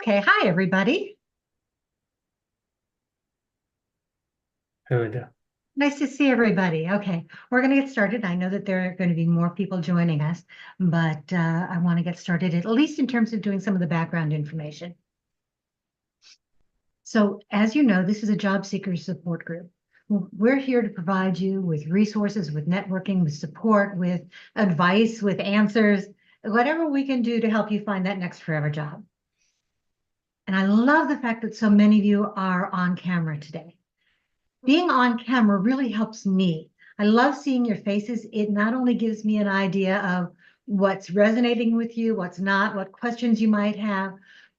Okay, hi everybody. Good. Nice to see everybody. Okay, we're going to get started. I know that there are going to be more people joining us, but I want to get started at least in terms of doing some of the background information. So as you know, this is a job seeker support group. We're here to provide you with resources, with networking, with support, with advice, with answers, whatever we can do to help you find that next forever job. And I love the fact that so many of you are on camera today. Being on camera really helps me. I love seeing your faces. It not only gives me an idea of what's resonating with you, what's not, what questions you might have,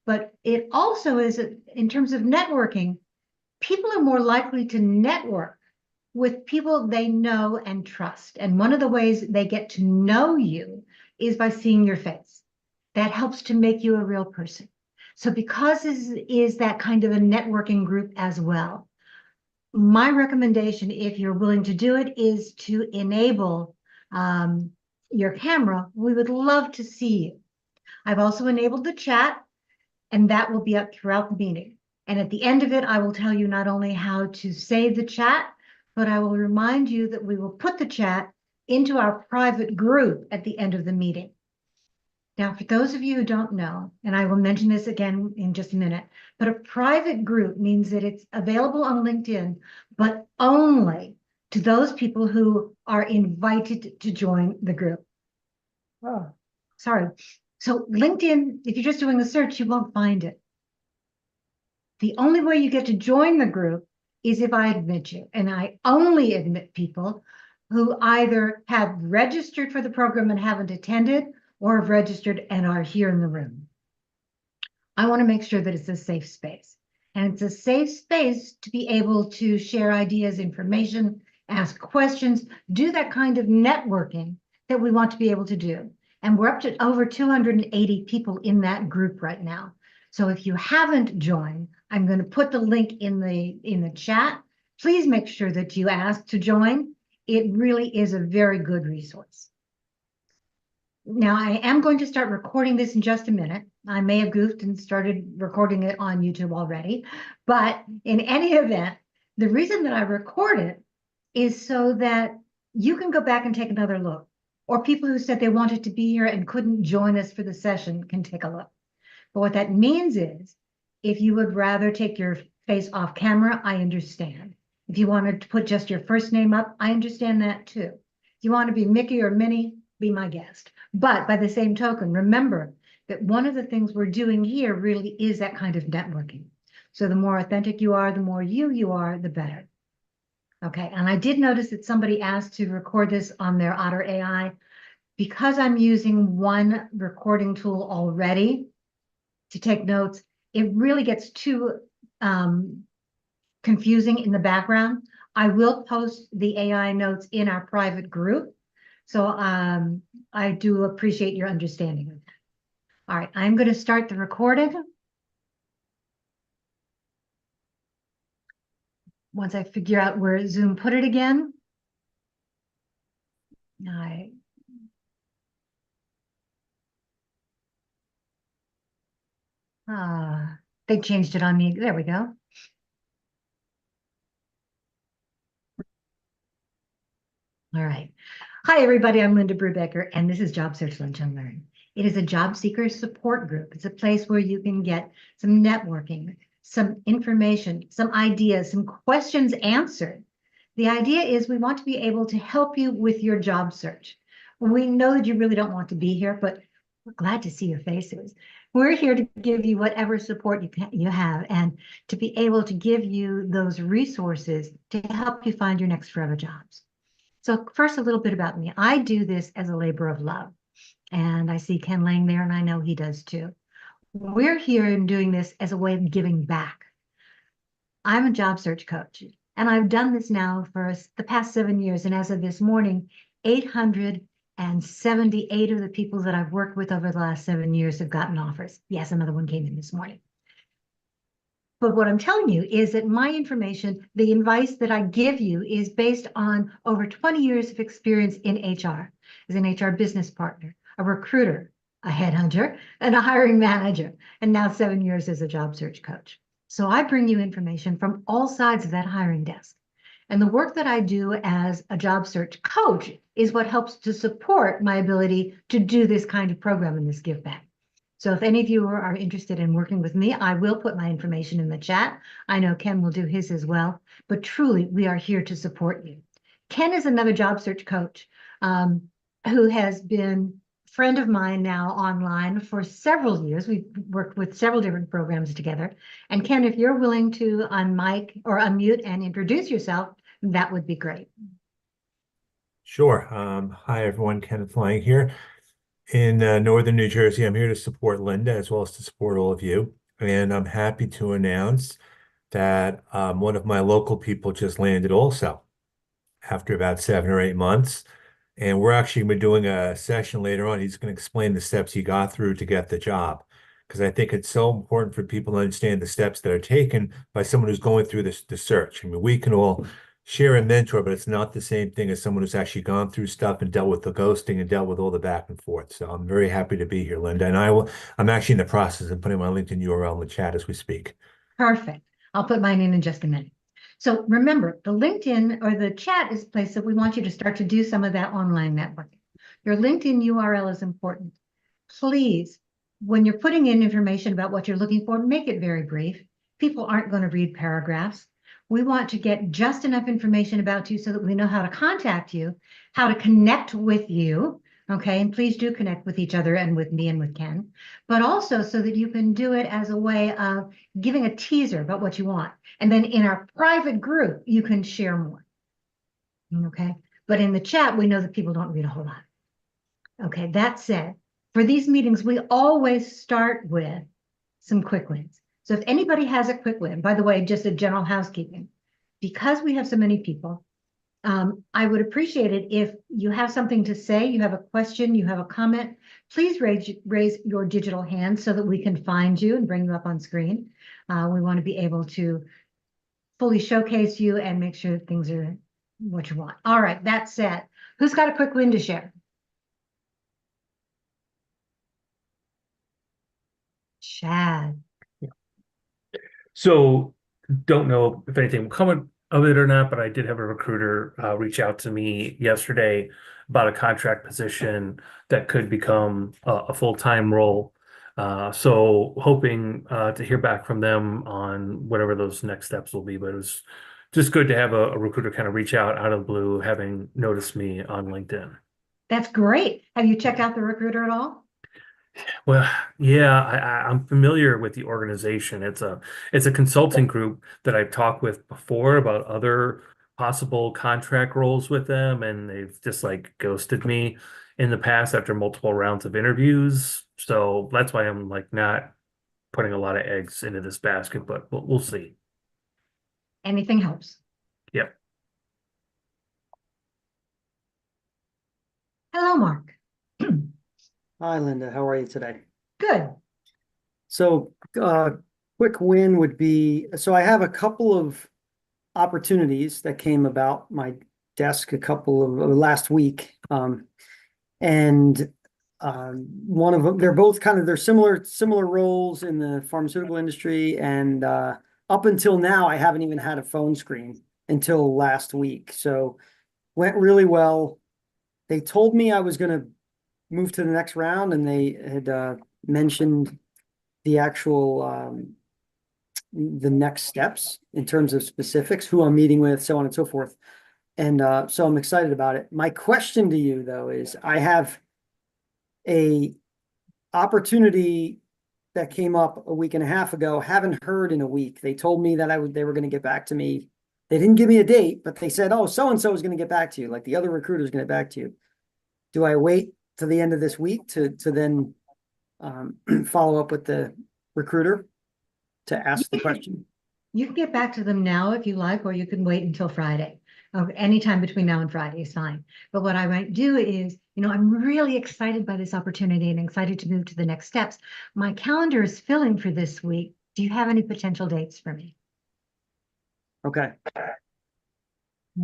but it also is, in terms of networking, people are more likely to network with people they know and trust. And one of the ways they get to know you is by seeing your face. That helps to make you a real person. So because this is that kind of a networking group as well, my recommendation, if you're willing to do it, is to enable your camera. We would love to see you. I've also enabled the chat, and that will be up throughout the meeting. And at the end of it, I will tell you not only how to save the chat, but I will remind you that we will put the chat into our private group at the end of the meeting. Now, for those of you who don't know, and I will mention this again in just a minute, but a private group means that it's available on LinkedIn, but only to those people who are invited to join the group. Oh, sorry. So LinkedIn, if you're just doing a search, you won't find it. The only way you get to join the group is if I admit you, and I only admit people who either have registered for the program and haven't attended, or have registered and are here in the room. I want to make sure that it's a safe space. And it's a safe space to be able to share ideas, information, ask questions, do that kind of networking that we want to be able to do. And we're up to over 280 people in that group right now. So if you haven't joined, I'm going to put the link in the chat. Please make sure that you ask to join. It really is a very good resource. Now, I am going to start recording this in just a minute. I may have goofed and started recording it on YouTube already, but in any event, the reason that I record it is so that you can go back and take another look, or people who said they wanted to be here and couldn't join us for the session can take a look. But what that means is, if you would rather take your face off camera, I understand. If you wanted to put just your first name up, I understand that too. If you want to be Mickey or Minnie, be my guest. But by the same token, remember that one of the things we're doing here really is that kind of networking. So the more authentic you are, the more you are, the better. Okay, and I did notice that somebody asked to record this on their Otter AI. Because I'm using one recording tool already to take notes, it really gets too confusing in the background. I will post the AI notes in our private group. So I do appreciate your understanding of that. All right, I'm going to start the recording. Once I figure out where Zoom put it again. They changed it on me. There we go. All right. Hi, everybody. I'm Linda Brubaker, and this is Job Search Lunch and Learn. It is a job seeker support group. It's a place where you can get some networking, some information, some ideas, some questions answered. The idea is we want to be able to help you with your job search. We know that you really don't want to be here, but we're glad to see your faces. We're here to give you whatever support you have and to be able to give you those resources to help you find your next forever jobs. So first, a little bit about me. I do this as a labor of love. And I see Ken Lang there, and I know he does too. We're here and doing this as a way of giving back. I'm a job search coach, and I've done this now for the past 7 years. And as of this morning, 878 of the people that I've worked with over the last 7 years have gotten offers. Yes, another one came in this morning. But what I'm telling you is that my information, the advice that I give you is based on over 20 years of experience in HR, as an HR business partner, a recruiter, a headhunter, and a hiring manager, and now 7 years as a job search coach. So I bring you information from all sides of that hiring desk. And the work that I do as a job search coach is what helps to support my ability to do this kind of program and this give back. So if any of you are interested in working with me, I will put my information in the chat. I know Ken will do his as well, but truly we are here to support you. Ken is another job search coach who has been a friend of mine now online for several years. We've worked with several different programs together. And Ken, if you're willing to unmic or unmute and introduce yourself, that would be great. Sure. Hi, everyone. Kenneth Lang here in Northern New Jersey. I'm here to support Linda as well as to support all of you. And I'm happy to announce that one of my local people just landed also after about 7 or 8 months. And we're actually going to be doing a session later on. He's going to explain the steps he got through to get the job. Because I think it's so important for people to understand the steps that are taken by someone who's going through the search. I mean, we can all share a mentor, but it's not the same thing as someone who's actually gone through stuff and dealt with the ghosting and dealt with all the back and forth. So I'm very happy to be here, Linda. And I'm actually in the process of putting my LinkedIn URL in the chat as we speak. Perfect. I'll put mine in just a minute. So remember, the LinkedIn or the chat is a place that we want you to start to do some of that online networking. Your LinkedIn URL is important. Please, when you're putting in information about what you're looking for, make it very brief. People aren't going to read paragraphs. We want to get just enough information about you so that we know how to contact you, how to connect with you. Okay, and please do connect with each other and with me and with Ken, but also so that you can do it as a way of giving a teaser about what you want. And then in our private group, you can share more. Okay, but in the chat, we know that people don't read a whole lot. Okay, that said, for these meetings, we always start with some quick wins. So if anybody has a quick win, by the way, just a general housekeeping, because we have so many people, I would appreciate it if you have something to say, you have a question, you have a comment, please raise your digital hand so that we can find you and bring you up on screen. We want to be able to fully showcase you and make sure that things are what you want. All right, that said, who's got a quick win to share? Chad. So don't know if anything will come of it or not, but I did have a recruiter reach out to me yesterday about a contract position that could become a full-time role. So hoping to hear back from them on whatever those next steps will be. But it was just good to have a recruiter kind of reach out of the blue, having noticed me on LinkedIn. That's great. Have you checked out the recruiter at all? Well, yeah, I'm familiar with the organization. It's a consulting group that I've talked with before about other possible contract roles with them, and they've just like ghosted me in the past after multiple rounds of interviews. So that's why I'm like not putting a lot of eggs into this basket, but we'll see. Anything helps. Yep. Hello, Mark. Hi, Linda. How are you today? Good. So, quick win would be, so I have a couple of opportunities that came about my desk a couple of last week. And one of them, they're both they're similar roles in the pharmaceutical industry. And up until now, I haven't even had a phone screen until last week. So went really well. They told me I was going to move to the next round, and they had mentioned the actual the next steps in terms of specifics, who I'm meeting with, so on and so forth. And so I'm excited about it. My question to you, though, is I have a opportunity that came up a week and a half ago. Haven't heard in a week. They told me that they were going to get back to me. They didn't give me a date, but they said, oh, so and so is going to get back to you, like the other recruiter is going to get back to you. Do I wait to the end of this week to then follow up with the recruiter to ask the question? You can get back to them now if you like, or you can wait until Friday. Anytime between now and Friday is fine. But what I might do is, I'm really excited by this opportunity and excited to move to the next steps. My calendar is filling for this week. Do you have any potential dates for me? Okay. Okay.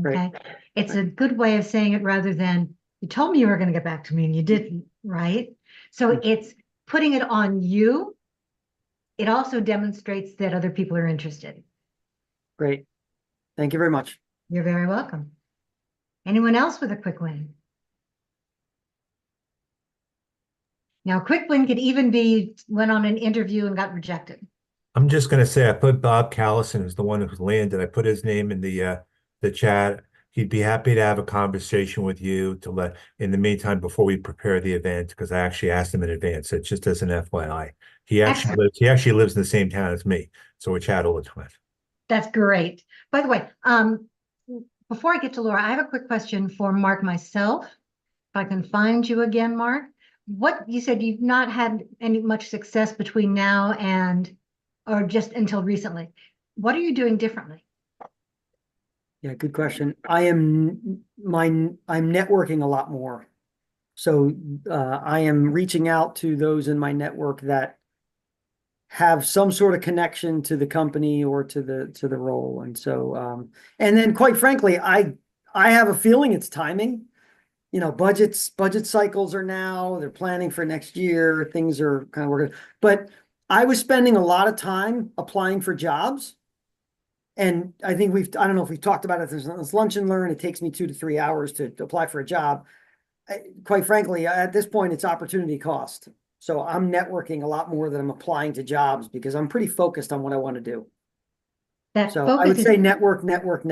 Great. It's a good way of saying it rather than you told me you were going to get back to me and you didn't, right? So it's putting it on you. It also demonstrates that other people are interested. Great. Thank you very much. You're very welcome. Anyone else with a quick win? Now, a quick win could even be went on an interview and got rejected. I'm just going to say I put Bob Callison as the one who landed. I put his name in the chat. He'd be happy to have a conversation with you to let in the meantime before we prepare the event, because I actually asked him in advance. It just as an FYI. He actually lives in the same town as me, so we chat all the time. That's great. By the way, before I get to Laura, I have a quick question for Mark myself. If I can find you again, Mark. What you said you've not had any much success between now and or just until recently. What are you doing differently? Yeah, good question. I'm networking a lot more. So I am reaching out to those in my network that have some sort of connection to the company or to the role. And so and then quite frankly, I have a feeling it's timing. You know, budget cycles are now, they're planning for next year, things are kind of working. But I was spending a lot of time applying for jobs. And I think I don't know if we've talked about it, there's lunch and learn. It takes me 2 to 3 hours to apply for a job. Quite frankly, at this point, it's opportunity cost. So I'm networking a lot more than I'm applying to jobs because I'm pretty focused on what I want to do. That So I focus would is say network. network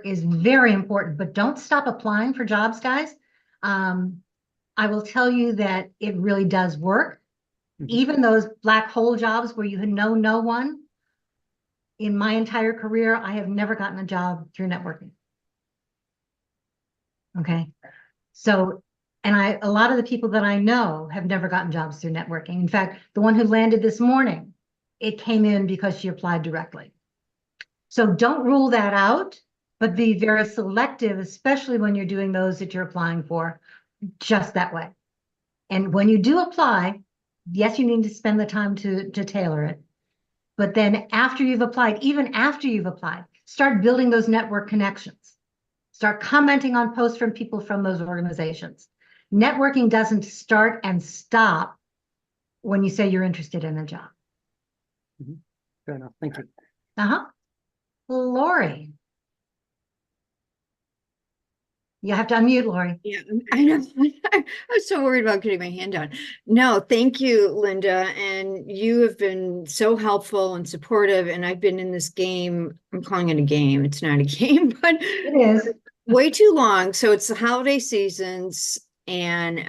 is very important, but don't stop applying for jobs, guys. I will tell you that it really does work. Even those black hole jobs where you know no one. In my entire career, I have never gotten a job through networking. Okay. So, and a lot of the people that I know have never gotten jobs through networking. In fact, the one who landed this morning, it came in because she applied directly. So don't rule that out, but be very selective, especially when you're doing those that you're applying for, just that way. And when you do apply, yes, you need to spend the time to tailor it. But then after you've applied, even after you've applied, start building those network connections. Start commenting on posts from people from those organizations. Networking doesn't start and stop when you say you're interested in a job. Fair enough. Thank you. Lori. You have to unmute, Lori. Yeah, I know. I was so worried about getting my hand down. No, thank you, Linda. And you have been so helpful and supportive. And I've been in this game. I'm calling it a game. It's not a game, but It is. way too long. So it's the holiday seasons, and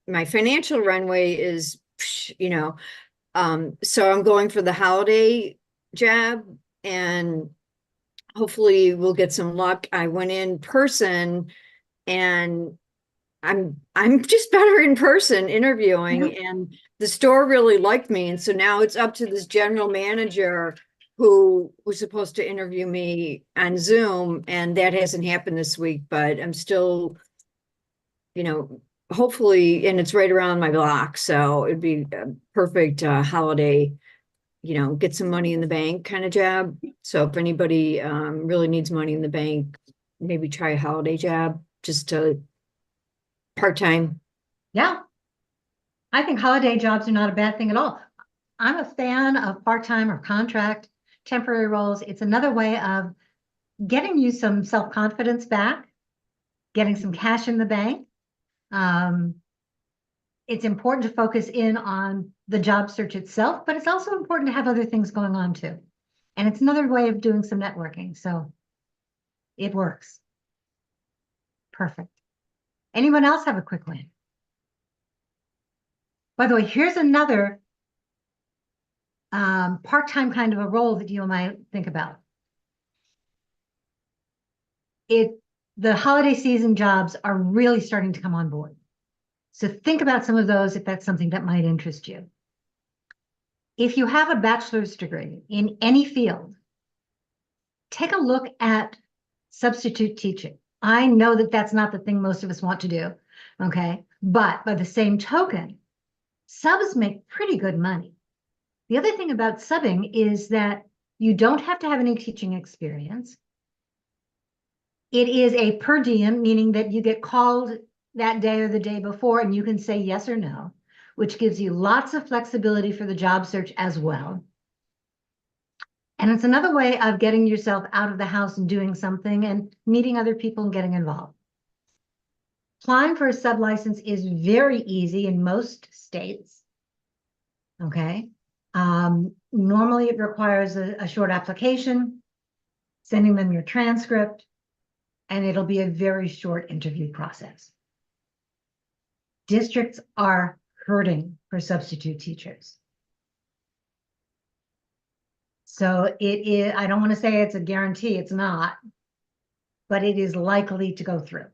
my financial runway is, so I'm going for the holiday job, and hopefully we'll get some luck. I went in person, and I'm just better in person interviewing, and the store really liked me. And so now it's up to this general manager who was supposed to interview me on Zoom, and that hasn't happened this week, but I'm still, hopefully, and it's right around my block. So it'd be a perfect holiday, get some money in the bank kind of job. So if anybody really needs money in the bank, maybe try a holiday job just to part-time. Yeah. I think holiday jobs are not a bad thing at all. I'm a fan of part-time or contract, temporary roles. It's another way of getting you some self-confidence back, getting some cash in the bank. It's important to focus in on the job search itself, but it's also important to have other things going on too. And it's another way of doing some networking. So it works. Perfect. Anyone else have a quick win? By the way, here's another part-time kind of a role that you might think about. The holiday season jobs are really starting to come on board. So think about some of those if that's something that might interest you. If you have a bachelor's degree in any field, take a look at substitute teaching. I know that that's not the thing most of us want to do, okay? But by the same token, subs make pretty good money. The other thing about subbing is that you don't have to have any teaching experience. It is a per diem, meaning that you get called that day or the day before, and you can say yes or no, which gives you lots of flexibility for the job search as well. And it's another way of getting yourself out of the house and doing something and meeting other people and getting involved. Applying for a sublicense is very easy in most states. Okay. Normally it requires a short application, sending them your transcript, and it'll be a very short interview process. Districts are hurting for substitute teachers. So it is, I don't want to say it's a guarantee, it's not, but it is likely to go through.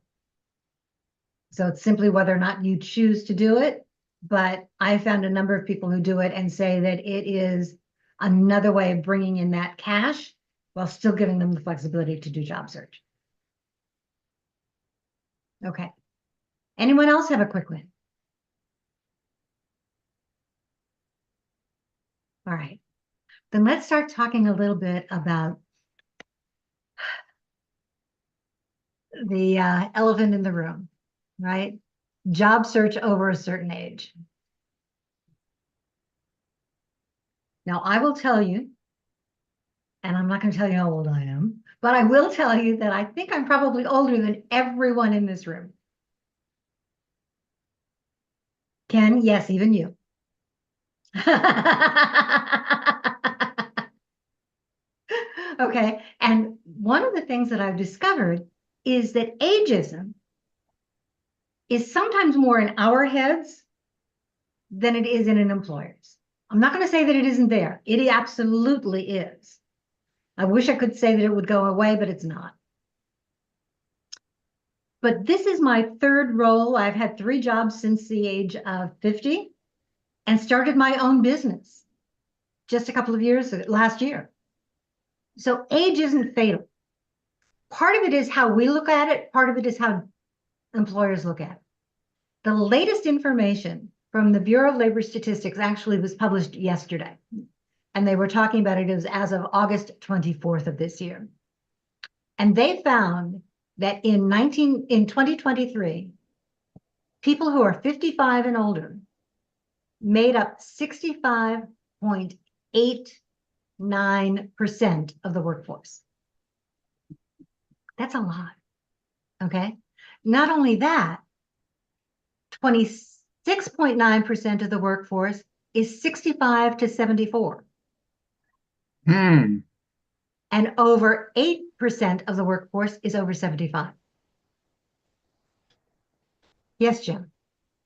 So it's simply whether or not you choose to do it. But I found a number of people who do it and say that it is another way of bringing in that cash while still giving them the flexibility to do job search. Okay. Anyone else have a quick win? All right. Then let's start talking a little bit about the elephant in the room, right? Job search over a certain age. Now, I will tell you, and I'm not going to tell you how old I am, but I will tell you that I think I'm probably older than everyone in this room. Ken, yes, even you. Okay, and one of the things that I've discovered is that ageism is sometimes more in our heads than it is in an employer's. I'm not going to say that it isn't there. It absolutely is. I wish I could say that it would go away, but it's not. But this is my third role. I've had 3 jobs since the age of 50 and started my own business just a couple of years ago, last year. So age isn't fatal. Part of it is how we look at it. Part of it is how employers look at it. The latest information from the Bureau of Labor Statistics actually was published yesterday. And they were talking about it as of August 24th of this year. And they found that in 2023, people who are 55 and older made up 65.89% of the workforce. That's a lot, okay? Not only that, 26.9% of the workforce is 65 to 74. And over 8% of the workforce is over 75. Yes, Jim.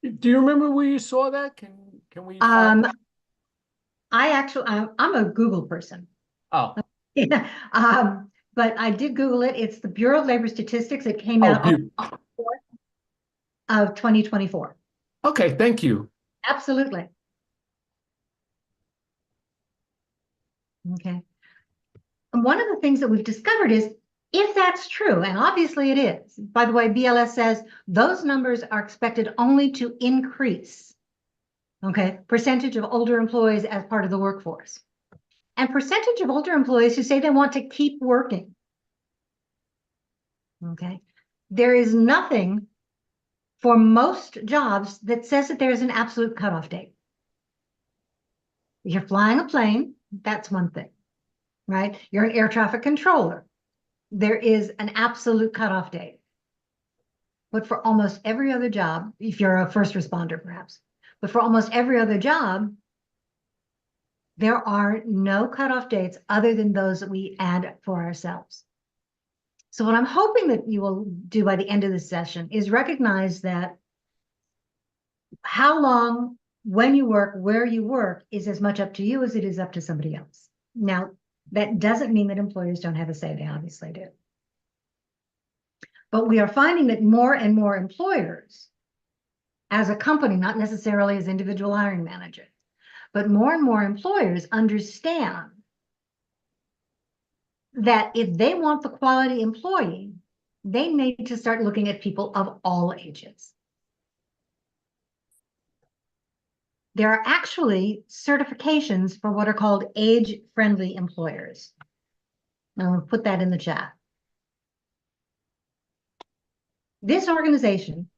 Do you remember where you saw that? Can we find that? I'm a Google person. Oh, Yeah, but I did Google it. It's the Bureau of Labor Statistics. It came oh, out of 2024. okay, thank you. Absolutely. Okay. And one of the things that we've discovered is if that's true, and obviously it is, by the way, BLS says those numbers are expected only to increase, okay, percentage of older employees as part of the workforce. And percentage of older employees who say they want to keep working. Okay. There is nothing for most jobs that says that there's an absolute cutoff date. You're flying a plane, that's one thing, right? You're an air traffic controller. There is an absolute cutoff date. But for almost every other job, if you're a first responder, perhaps, but for almost every other job, there are no cutoff dates other than those that we add for ourselves. So what I'm hoping that you will do by the end of this session is recognize that how long, when you work, where you work is as much up to you as it is up to somebody else. Now, that doesn't mean that employers don't have a say, they obviously do. But we are finding that more and more employers, as a company, not necessarily as individual hiring managers, but more and more employers understand that if they want the quality employee, they need to start looking at people of all ages. There are actually certifications for what are called age-friendly employers. I'm going to put that in the chat. This organization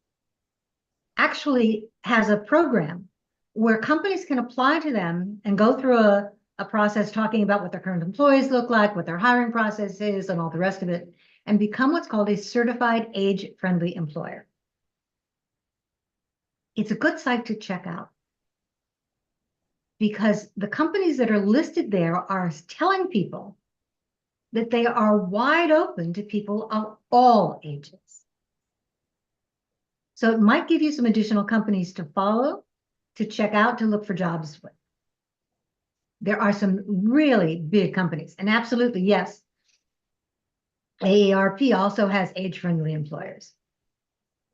actually has a program where companies can apply to them and go through a process talking about what their current employees look like, what their hiring process is, and all the rest of it, and become what's called a certified age-friendly employer. It's a good site to check out because the companies that are listed there are telling people that they are wide open to people of all ages. So it might give you some additional companies to follow, to check out, to look for jobs with. There are some really big companies, and absolutely, yes, AARP also has age-friendly employers,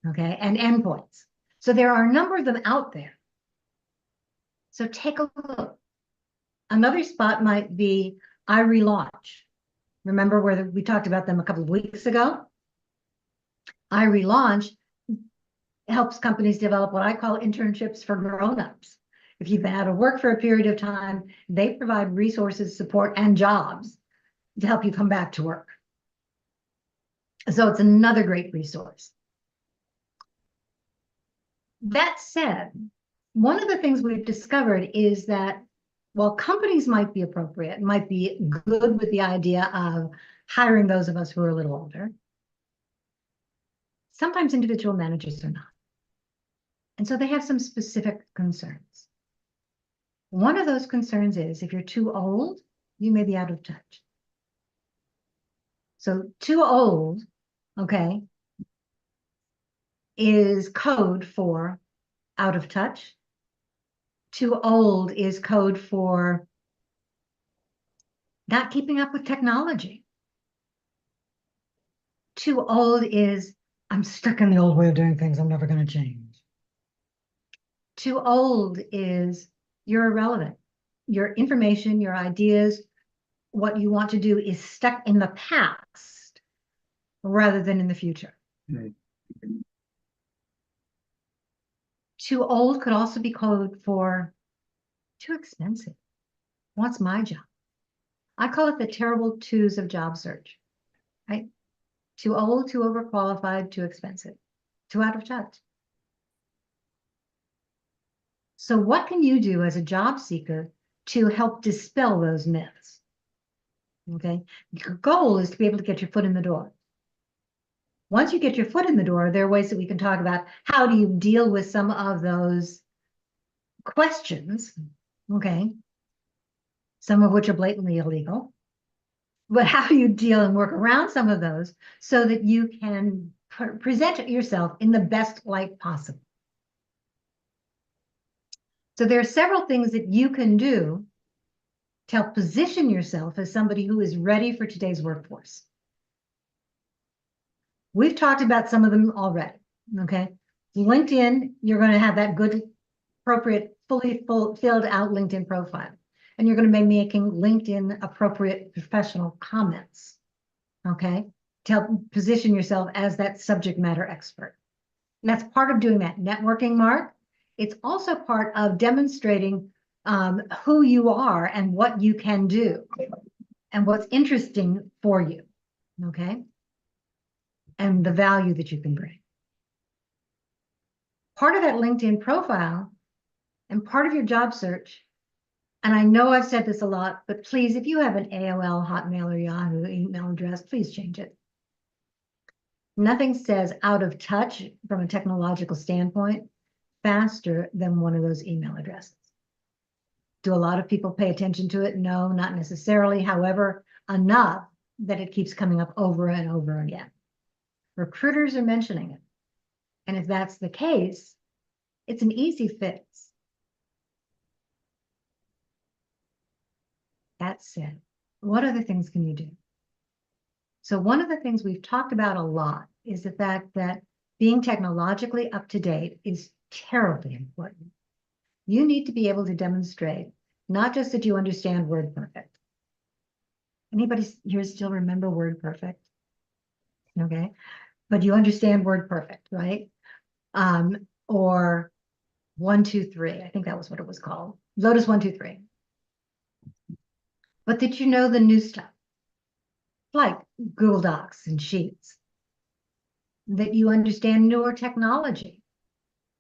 okay, and endpoints. So there are a number of them out there. So take a look. Another spot might be iRelaunch. Remember where we talked about them a couple of weeks ago? iRelaunch helps companies develop what I call internships for grown-ups. If you've been out of work for a period of time, they provide resources, support, and jobs to help you come back to work. So it's another great resource. That said, one of the things we've discovered is that while companies might be appropriate, might be good with the idea of hiring those of us who are a little older, sometimes individual managers are not. And so they have some specific concerns. One of those concerns is if you're too old, you may be out of touch. So too old, okay, is code for out of touch. Too old is code for not keeping up with technology. Too old is I'm stuck in the old way of doing things. I'm never going to change. Too old is you're irrelevant. Your information, your ideas, what you want to do is stuck in the past rather than in the future. Right. Too old could also be code for too expensive. What's my job? I call it the terrible twos of job search, right? Too old, too overqualified, too expensive, too out of touch. So what can you do as a job seeker to help dispel those myths? Okay, your goal is to be able to get your foot in the door. Once you get your foot in the door, there are ways that we can talk about how do you deal with some of those questions, okay? Some of which are blatantly illegal. But how do you deal and work around some of those so that you can present yourself in the best light possible? So there are several things that you can do to help position yourself as somebody who is ready for today's workforce. We've talked about some of them already, okay? LinkedIn, you're going to have that good, appropriate, filled out LinkedIn profile. And you're going to be making LinkedIn appropriate professional comments, okay? To help position yourself as that subject matter expert. And that's part of doing that networking, Mark. It's also part of demonstrating who you are and what you can do and what's interesting for you, okay? And the value that you can bring. Part of that LinkedIn profile and part of your job search, and I know I've said this a lot, but please, if you have an AOL, Hotmail, or Yahoo email address, please change it. Nothing says out of touch from a technological standpoint faster than one of those email addresses. Do a lot of people pay attention to it? No, not necessarily. However, enough that it keeps coming up over and over again. Recruiters are mentioning it. And if that's the case, it's an easy fix. That said, what other things can you do? So one of the things we've talked about a lot is the fact that being technologically up to date is terribly important. You need to be able to demonstrate not just that you understand WordPerfect. Anybody here still remember WordPerfect? Okay, but you understand WordPerfect, right? Or 123, I think that was what it was called. Lotus 123. But that you know the new stuff, like Google Docs and Sheets, that you understand newer technology,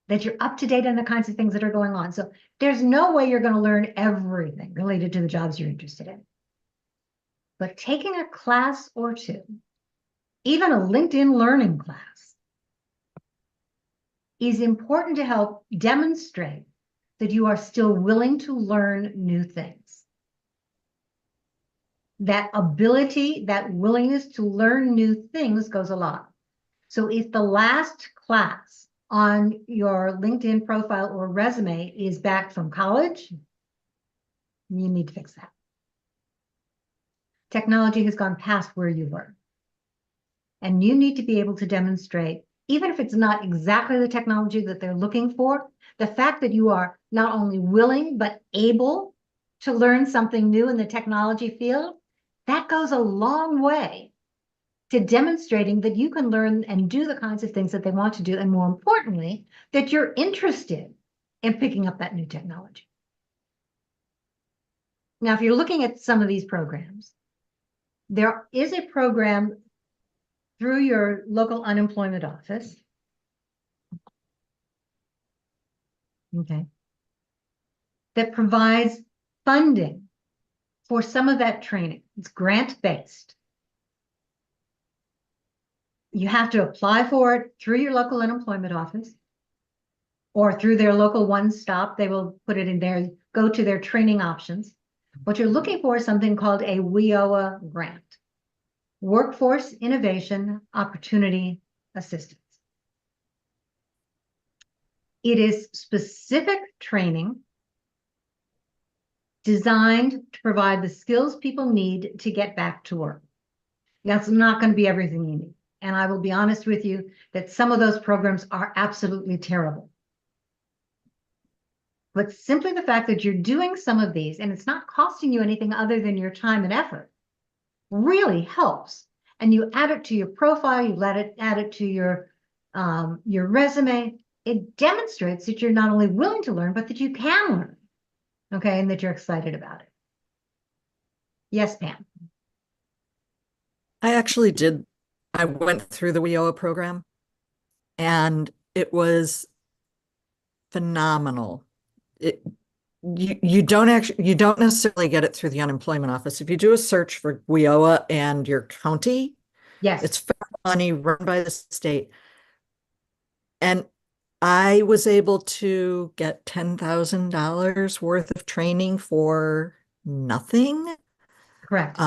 that you're up to date on the kinds of things that are going on. So there's no way you're going to learn everything related to the jobs you're interested in. But taking a class or two, even a LinkedIn learning class, is important to help demonstrate that you are still willing to learn new things. That ability, that willingness to learn new things goes a lot. So if the last class on your LinkedIn profile or resume is back from college, you need to fix that. Technology has gone past where you were. And you need to be able to demonstrate, even if it's not exactly the technology that they're looking for, the fact that you are not only willing, but able to learn something new in the technology field, that goes a long way to demonstrating that you can learn and do the kinds of things that they want to do. And more importantly, that you're interested in picking up that new technology. Now, if you're looking at some of these programs, there is a program through your local unemployment office. Okay. That provides funding for some of that training. It's grant-based. You have to apply for it through your local unemployment office or through their local one-stop. They will put it in there, go to their training options. What you're looking for is something called a WIOA grant. Workforce Innovation Opportunity Assistance. It is specific training designed to provide the skills people need to get back to work. That's not going to be everything you need. And I will be honest with you that some of those programs are absolutely terrible. But simply the fact that you're doing some of these and it's not costing you anything other than your time and effort really helps. And you add it to your profile, you add it to your resume. It demonstrates that you're not only willing to learn, but that you can learn. Okay, and that you're excited about it. Yes, Pam. I actually did. I went through the WIOA program and it was phenomenal. You don't necessarily get it through the unemployment office. If you do a search for WIOA and your county, Yes. it's federal money run by the state. And I was able to get $10,000 worth of training for nothing. Correct.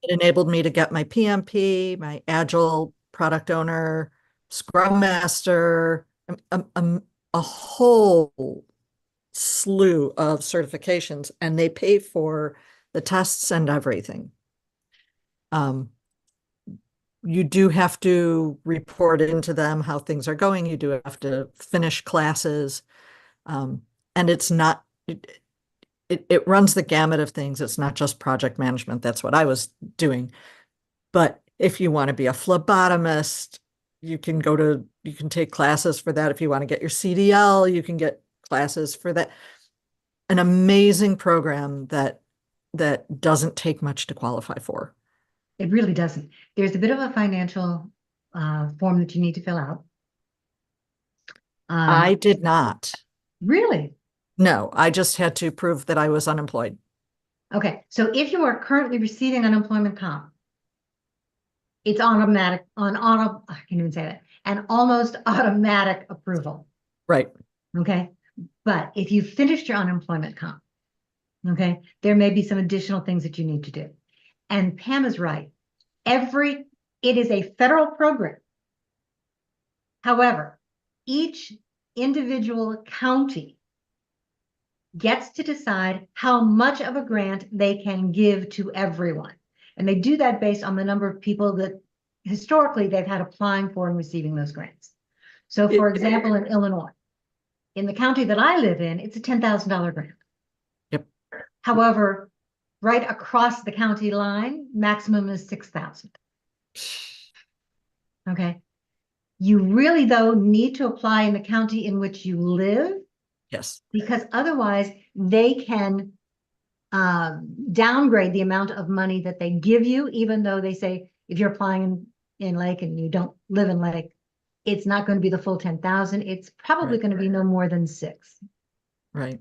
It enabled me to get my PMP, my Agile product owner, Scrum Master, a whole slew of certifications, and they pay for the tests and everything. You do have to report into them how things are going. You do have to finish classes. And it's not, it runs the gamut of things. It's not just project management. That's what I was doing. But if you want to be a phlebotomist, you can take classes for that. If you want to get your CDL, you can get classes for that. An amazing program that doesn't take much to qualify for. It really doesn't. There's a bit of a financial form that you need to fill out. I did not. Really? No, I just had to prove that I was unemployed. Okay, so if you are currently receiving unemployment comp, it's automatic I can't even say that, an almost automatic approval. Right. Okay, but if you finished your unemployment comp, okay, there may be some additional things that you need to do. And Pam is right. It is a federal program. However, each individual county gets to decide how much of a grant they can give to everyone. And they do that based on the number of people that historically they've had applying for and receiving those grants. So for example, in Illinois, in the county that I live in, it's a $10,000 grant. Yep. However, right across the county line, maximum is 6,000. Okay. You really, though, need to apply in the county in which you live. Yes. Because otherwise they can downgrade the amount of money that they give you, even though they say if you're applying in Lake and you don't live in Lake, It's not going to be the full 10,000. It's probably Right. going to be no more than 6. Right.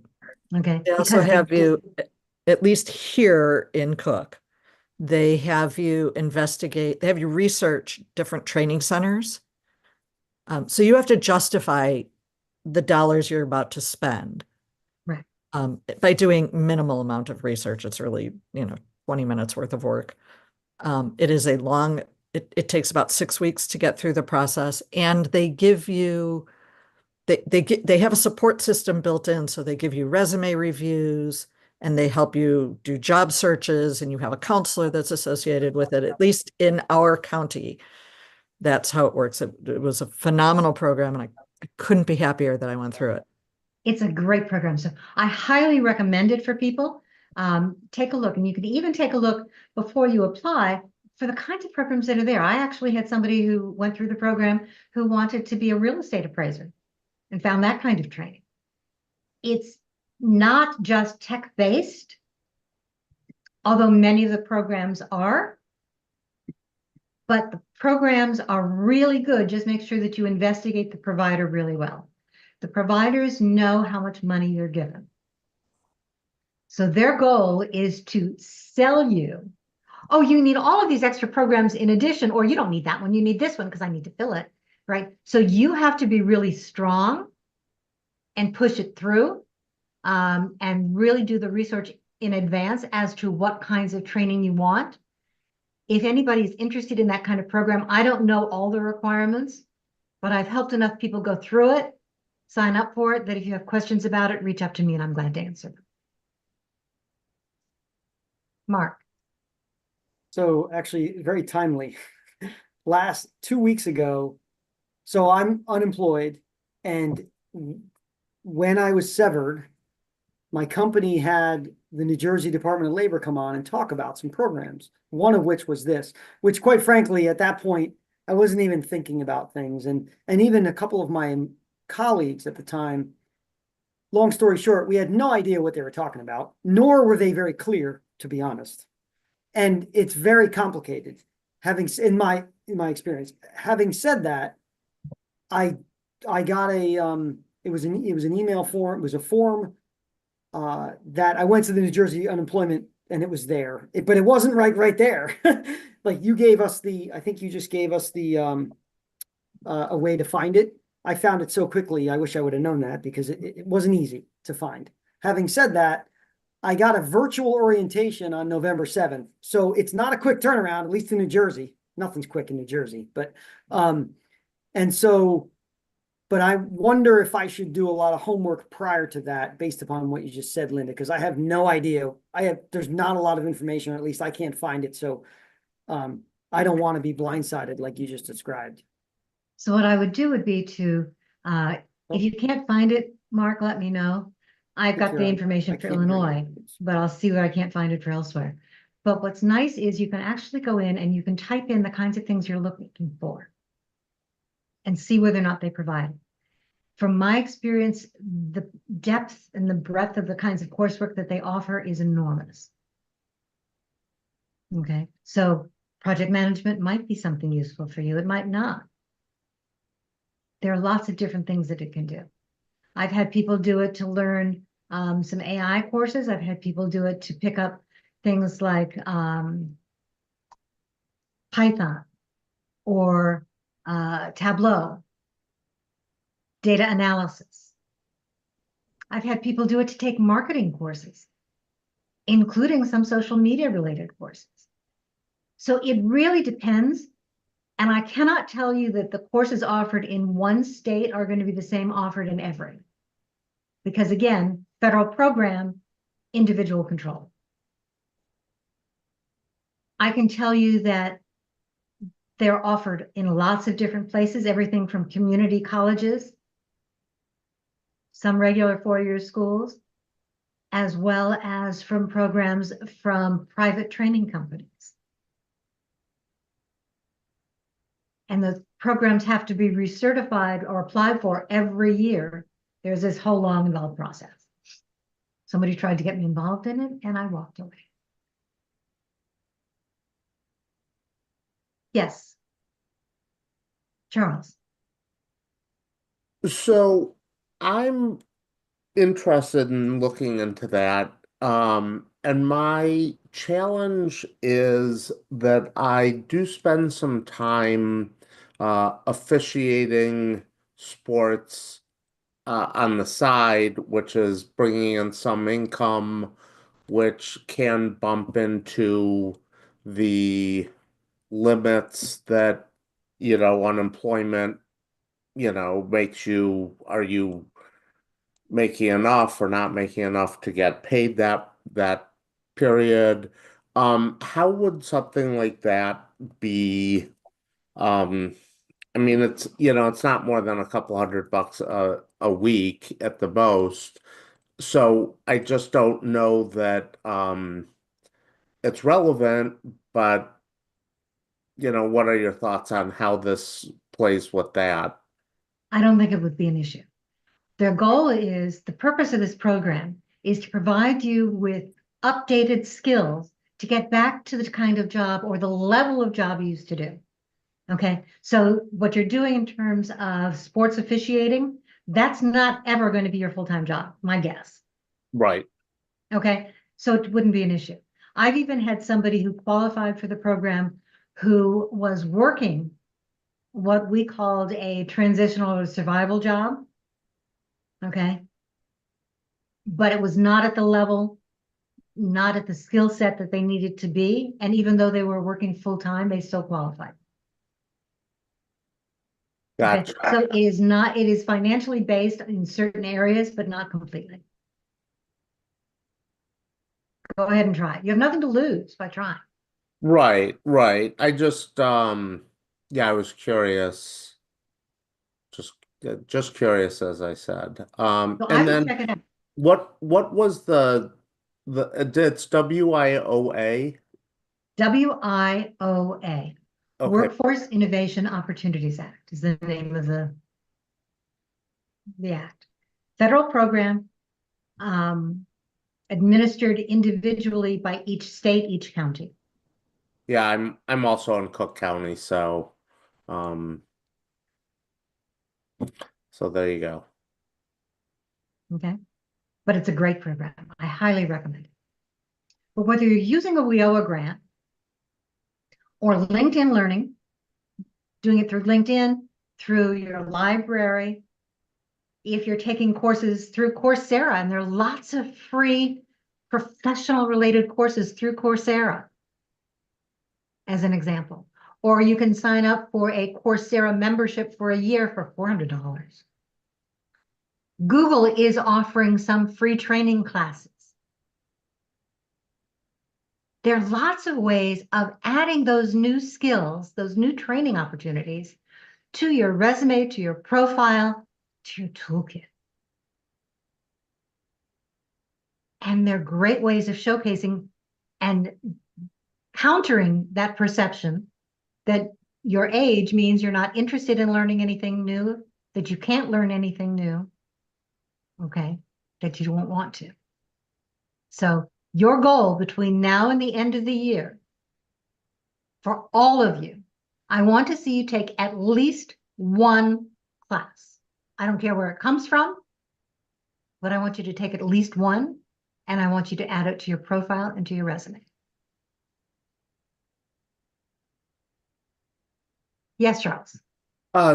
Okay. They also Because have you, at least here in Cook, they have you research different training centers. So you have to justify the dollars you're about to spend. Right. By doing minimal amount of research. It's really, 20 minutes worth of work. It is it takes about 6 weeks to get through the process, and they give you, they have a support system built in. So they give you resume reviews and they help you do job searches, and you have a counselor that's associated with it, at least in our county. That's how it works. It was a phenomenal program, and I couldn't be happier that I went through it. it's a great program. So I highly recommend it for people. Take a look, and you can even take a look before you apply for the kinds of programs that are there. I actually had somebody who went through the program who wanted to be a real estate appraiser and found that kind of training. It's not just tech-based, although many of the programs are, but the programs are really good. Just make sure that you investigate the provider really well. The providers know how much money you're given. So their goal is to sell you, oh, you need all of these extra programs in addition, or you don't need that one. You need this one because I need to fill it, right? So you have to be really strong and push it through, and really do the research in advance as to what kinds of training you want. If anybody's interested in that kind of program, I don't know all the requirements, but I've helped enough people go through it, sign up for it, that if you have questions about it, reach out to me and I'm glad to answer them. Mark. So actually very timely. Last 2 weeks ago, so I'm unemployed, and when I was severed, my company had the New Jersey Department of Labor come on and talk about some programs, one of which was this, which quite frankly, at that point, I wasn't even thinking about things. And even a couple of my colleagues at the time, long story short, we had no idea what they were talking about, nor were they very clear, to be honest. And it's very complicated. In my experience, having said that, I got it was an email form. It was a form that I went to the New Jersey unemployment, and it was there, but it wasn't right there. Like you gave us I think you just gave us a way to find it. I found it so quickly. I wish I would have known that, because it wasn't easy to find. Having said that, I got a virtual orientation on November 7th. So it's not a quick turnaround, at least in New Jersey. Nothing's quick in New Jersey, but but I wonder if I should do a lot of homework prior to that, based upon what you just said, Linda, because I have no idea. There's not a lot of information, or at least I can't find it. So I don't want to be blindsided like you just described. So what I would do would be to, if you can't find it, Mark, let me know. I've got the information for Illinois, but I'll see where I can't find it for elsewhere. But what's nice is you can actually go in and you can type in the kinds of things you're looking for and see whether or not they provide. From my experience, the depth and the breadth of the kinds of coursework that they offer is enormous. Okay, so project management might be something useful for you. It might not. There are lots of different things that it can do. I've had people do it to learn some AI courses. I've had people do it to pick up things like Python or Tableau, data analysis. I've had people do it to take marketing courses, including some social media related courses. So it really depends. And I cannot tell you that the courses offered in one state are going to be the same offered in every. Because again, federal program, individual control. I can tell you that they're offered in lots of different places, everything from community colleges, some regular four-year schools, as well as from programs from private training companies. And the programs have to be recertified or applied for every year. There's this whole long, involved process. Somebody tried to get me involved in it, and I walked away. Yes. Charles. So I'm interested in looking into that. And my challenge is that I do spend some time officiating sports on the side, which is bringing in some income, which can bump into the limits that, unemployment, makes you, are you making enough or not making enough to get paid that period? How would something like that be? Um, I mean, it's not more than a couple $100 a week at the most. So I just don't know that it's relevant, but what are your thoughts on how this plays with that? I don't think it would be an issue. Their goal is, the purpose of this program is to provide you with updated skills to get back to the kind of job or the level of job you used to do. Okay, so what you're doing in terms of sports officiating, that's not ever going to be your full-time job, my guess. Right. Okay, so it wouldn't be an issue. I've even had somebody who qualified for the program who was working what we called a transitional or survival job. Okay. But it was not at the level, not at the skill set that they needed to be. And even though they were working full-time, they still qualified. Okay, Gotcha. so it is financially based in certain areas, but not completely. Go ahead and try. You have nothing to lose by trying. Right, right. Yeah, I was curious. Just just curious, as I said. So I And would then check it out. what was it's WIOA? WIOA, Okay. Workforce Innovation Opportunities Act is the name of the act. Federal program, administered individually by each state, each county. Yeah, I'm also in Cook County, um so there you go. Okay, but it's a great program. I highly recommend it. But whether you're using a WIOA grant or LinkedIn Learning, doing it through LinkedIn, through your library, if you're taking courses through Coursera, and there are lots of free professional related courses through Coursera, as an example. Or you can sign up for a Coursera membership for a year for $400. Google is offering some free training classes. There are lots of ways of adding those new skills, those new training opportunities to your resume, to your profile, to your toolkit. And they're great ways of showcasing and countering that perception that your age means you're not interested in learning anything new, that you can't learn anything new, okay, that you won't want to. So your goal between now and the end of the year, for all of you, I want to see you take at least one class. I don't care where it comes from, but I want you to take at least one, and I want you to add it to your profile and to your resume. Yes, Charles.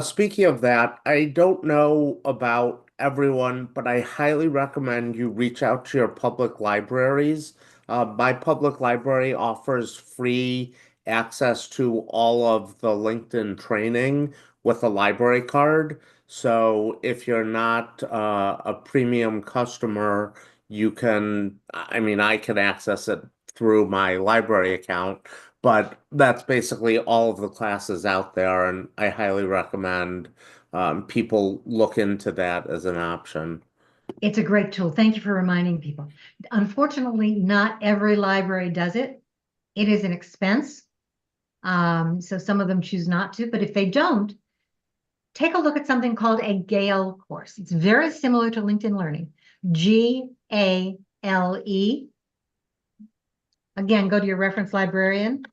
Speaking of that, I don't know about everyone, but I highly recommend you reach out to your public libraries. My public library offers free access to all of the LinkedIn training with a library card. So if you're not a premium customer, I can access it through my library account. But that's basically all of the classes out there, and I highly recommend people look into that as an option. It's a great tool. Thank you for reminding people. Unfortunately, not every library does it. It is an expense. So some of them choose not to, but if they don't, take a look at something called a Gale course. It's very similar to LinkedIn Learning. GALE. Again, go to your reference librarian.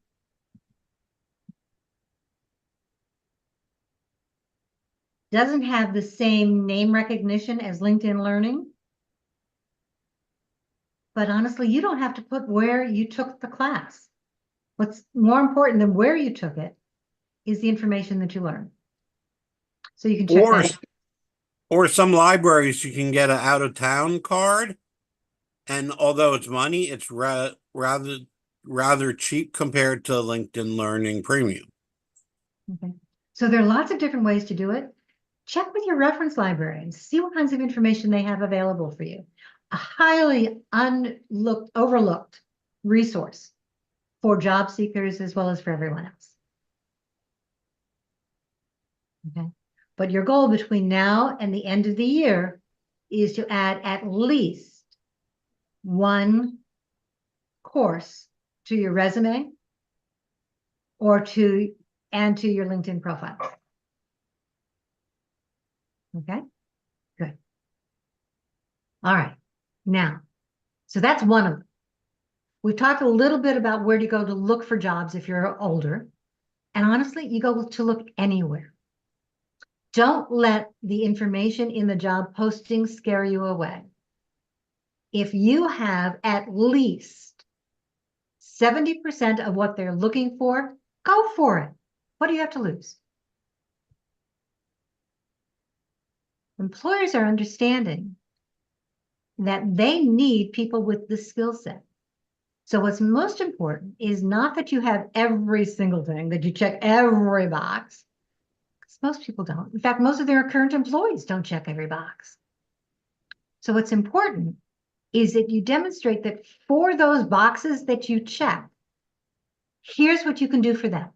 doesn't have the same name recognition as LinkedIn Learning. But honestly, you don't have to put where you took the class. What's more important than where you took it is the information that you learned. So you can check Or, that out. or some libraries, you can get an out of town card. And although it's money, it's rather cheap compared to LinkedIn Learning Premium. Okay. So there are lots of different ways to do it. Check with your reference library and see what kinds of information they have available for you. A highly overlooked resource for job seekers as well as for everyone else. Okay. But your goal between now and the end of the year is to add at least one course to your resume or to your LinkedIn profile. Okay, good. All right, now, so that's one of them. We've talked a little bit about where to go to look for jobs if you're older. And honestly, you go to look anywhere. Don't let the information in the job posting scare you away. If you have at least 70% of what they're looking for, go for it. What do you have to lose? Employers are understanding that they need people with this skill set. So what's most important is not that you have every single thing, that you check every box, because most people don't. In fact, most of their current employees don't check every box. So what's important is that you demonstrate that for those boxes that you check, here's what you can do for them.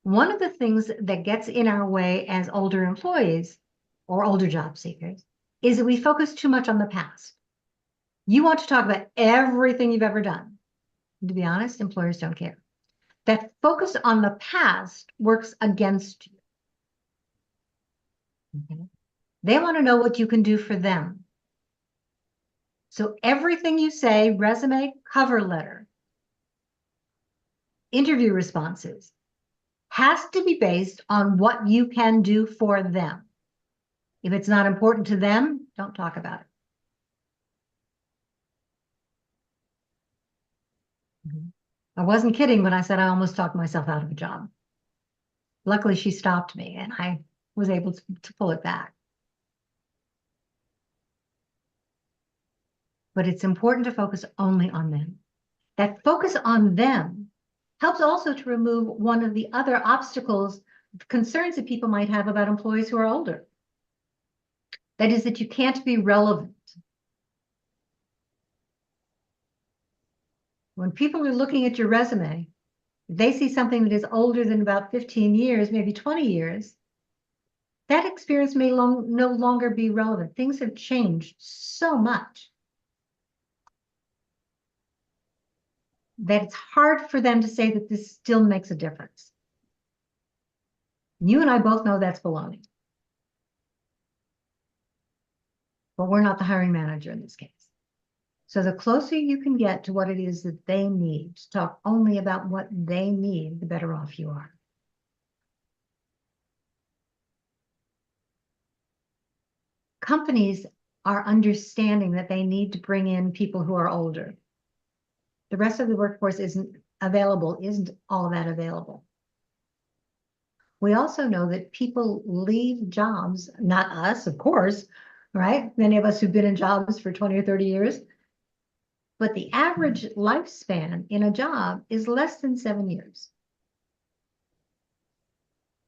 One of the things that gets in our way as older employees or older job seekers is that we focus too much on the past. You want to talk about everything you've ever done. And to be honest, employers don't care. That focus on the past works against you. Okay? They want to know what you can do for them. So everything you say, resume, cover letter, interview responses, has to be based on what you can do for them. If it's not important to them, don't talk about it. I wasn't kidding when I said I almost talked myself out of a job. Luckily, she stopped me and I was able to pull it back. But it's important to focus only on them. That focus on them helps also to remove one of the other obstacles, concerns that people might have about employees who are older. That is that you can't be relevant. When people are looking at your resume, if they see something that is older than about 15 years, maybe 20 years, that experience may no longer be relevant. Things have changed so much that it's hard for them to say that this still makes a difference. You and I both know that's baloney. But we're not the hiring manager in this case. So the closer you can get to what it is that they need, to talk only about what they need, the better off you are. Companies are understanding that they need to bring in people who are older. The rest of the workforce isn't all that available. We also know that people leave jobs, not us, of course, right? Many of us who've been in jobs for 20 or 30 years, but the average lifespan in a job is less than 7 years.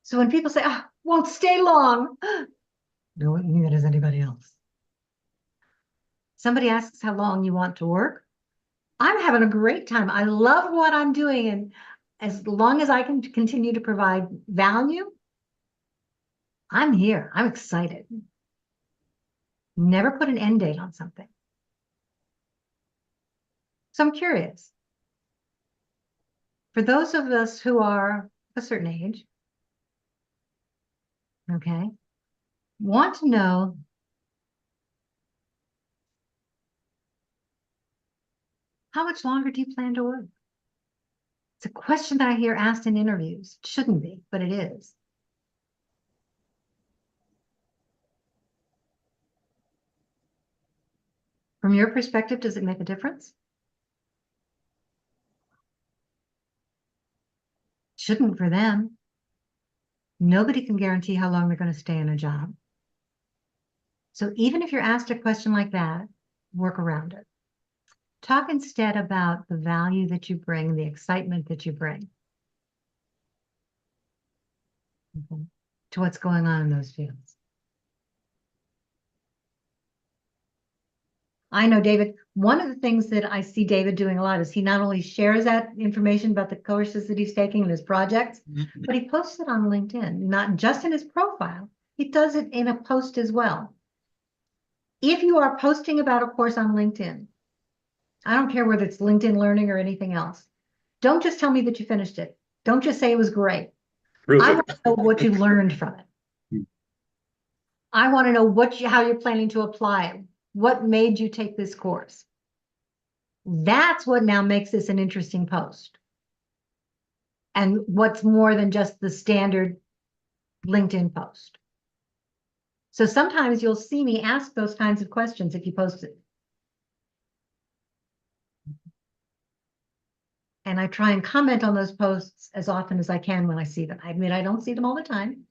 So when people say, "Oh, won't stay long," no, neither does anybody else. Somebody asks how long you want to work. I'm having a great time. I love what I'm doing. And as long as I can continue to provide value, I'm here. I'm excited. Never put an end date on something. So I'm curious. For those of us who are a certain age, okay, want to know how much longer do you plan to work? It's a question that I hear asked in interviews. It shouldn't be, but it is. From your perspective, does it make a difference? Shouldn't for them. Nobody can guarantee how long they're going to stay in a job. So even if you're asked a question like that, work around it. Talk instead about the value that you bring, the excitement that you bring to what's going on in those fields. I know, David, one of the things that I see David doing a lot is he not only shares that information about the courses that he's taking and his projects, but he posts it on LinkedIn, not just in his profile. He does it in a post as well. If you are posting about a course on LinkedIn, I don't care whether it's LinkedIn Learning or anything else, don't just tell me that you finished it. Don't just say it was great. I want to know what you learned from it. I want to know how you're planning to apply it. What made you take this course? That's what now makes this an interesting post. And what's more than just the standard LinkedIn post. So sometimes you'll see me ask those kinds of questions if you post it. And I try and comment on those posts as often as I can when I see them. I admit I don't see them all the time,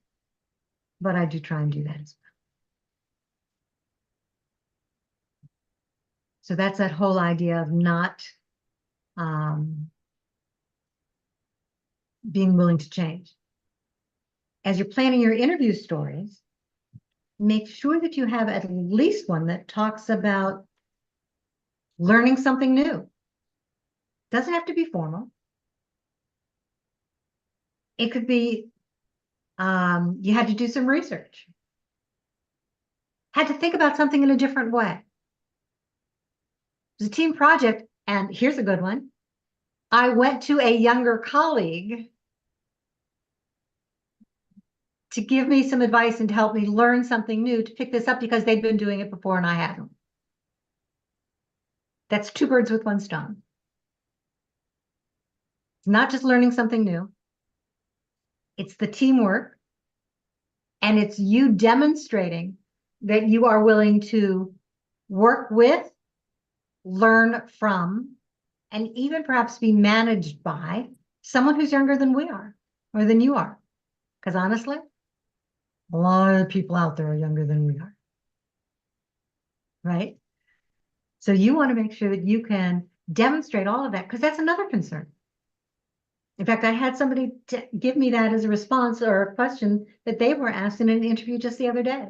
but I do try and do that as well. So that's that whole idea of not being willing to change. As you're planning your interview stories, make sure that you have at least one that talks about learning something new. Doesn't have to be formal. It could be you had to do some research. Had to think about something in a different way. It was a team project, and here's a good one. I went to a younger colleague to give me some advice and to help me learn something new to pick this up because they'd been doing it before and I hadn't. That's two birds with one stone. It's not just learning something new. It's the teamwork, and it's you demonstrating that you are willing to work with, learn from, and even perhaps be managed by someone who's younger than we are or than you are. Because honestly, a lot of people out there are younger than we are. Right? So you want to make sure that you can demonstrate all of that, because that's another concern. In fact, I had somebody give me that as a response or a question that they were asked in an interview just the other day.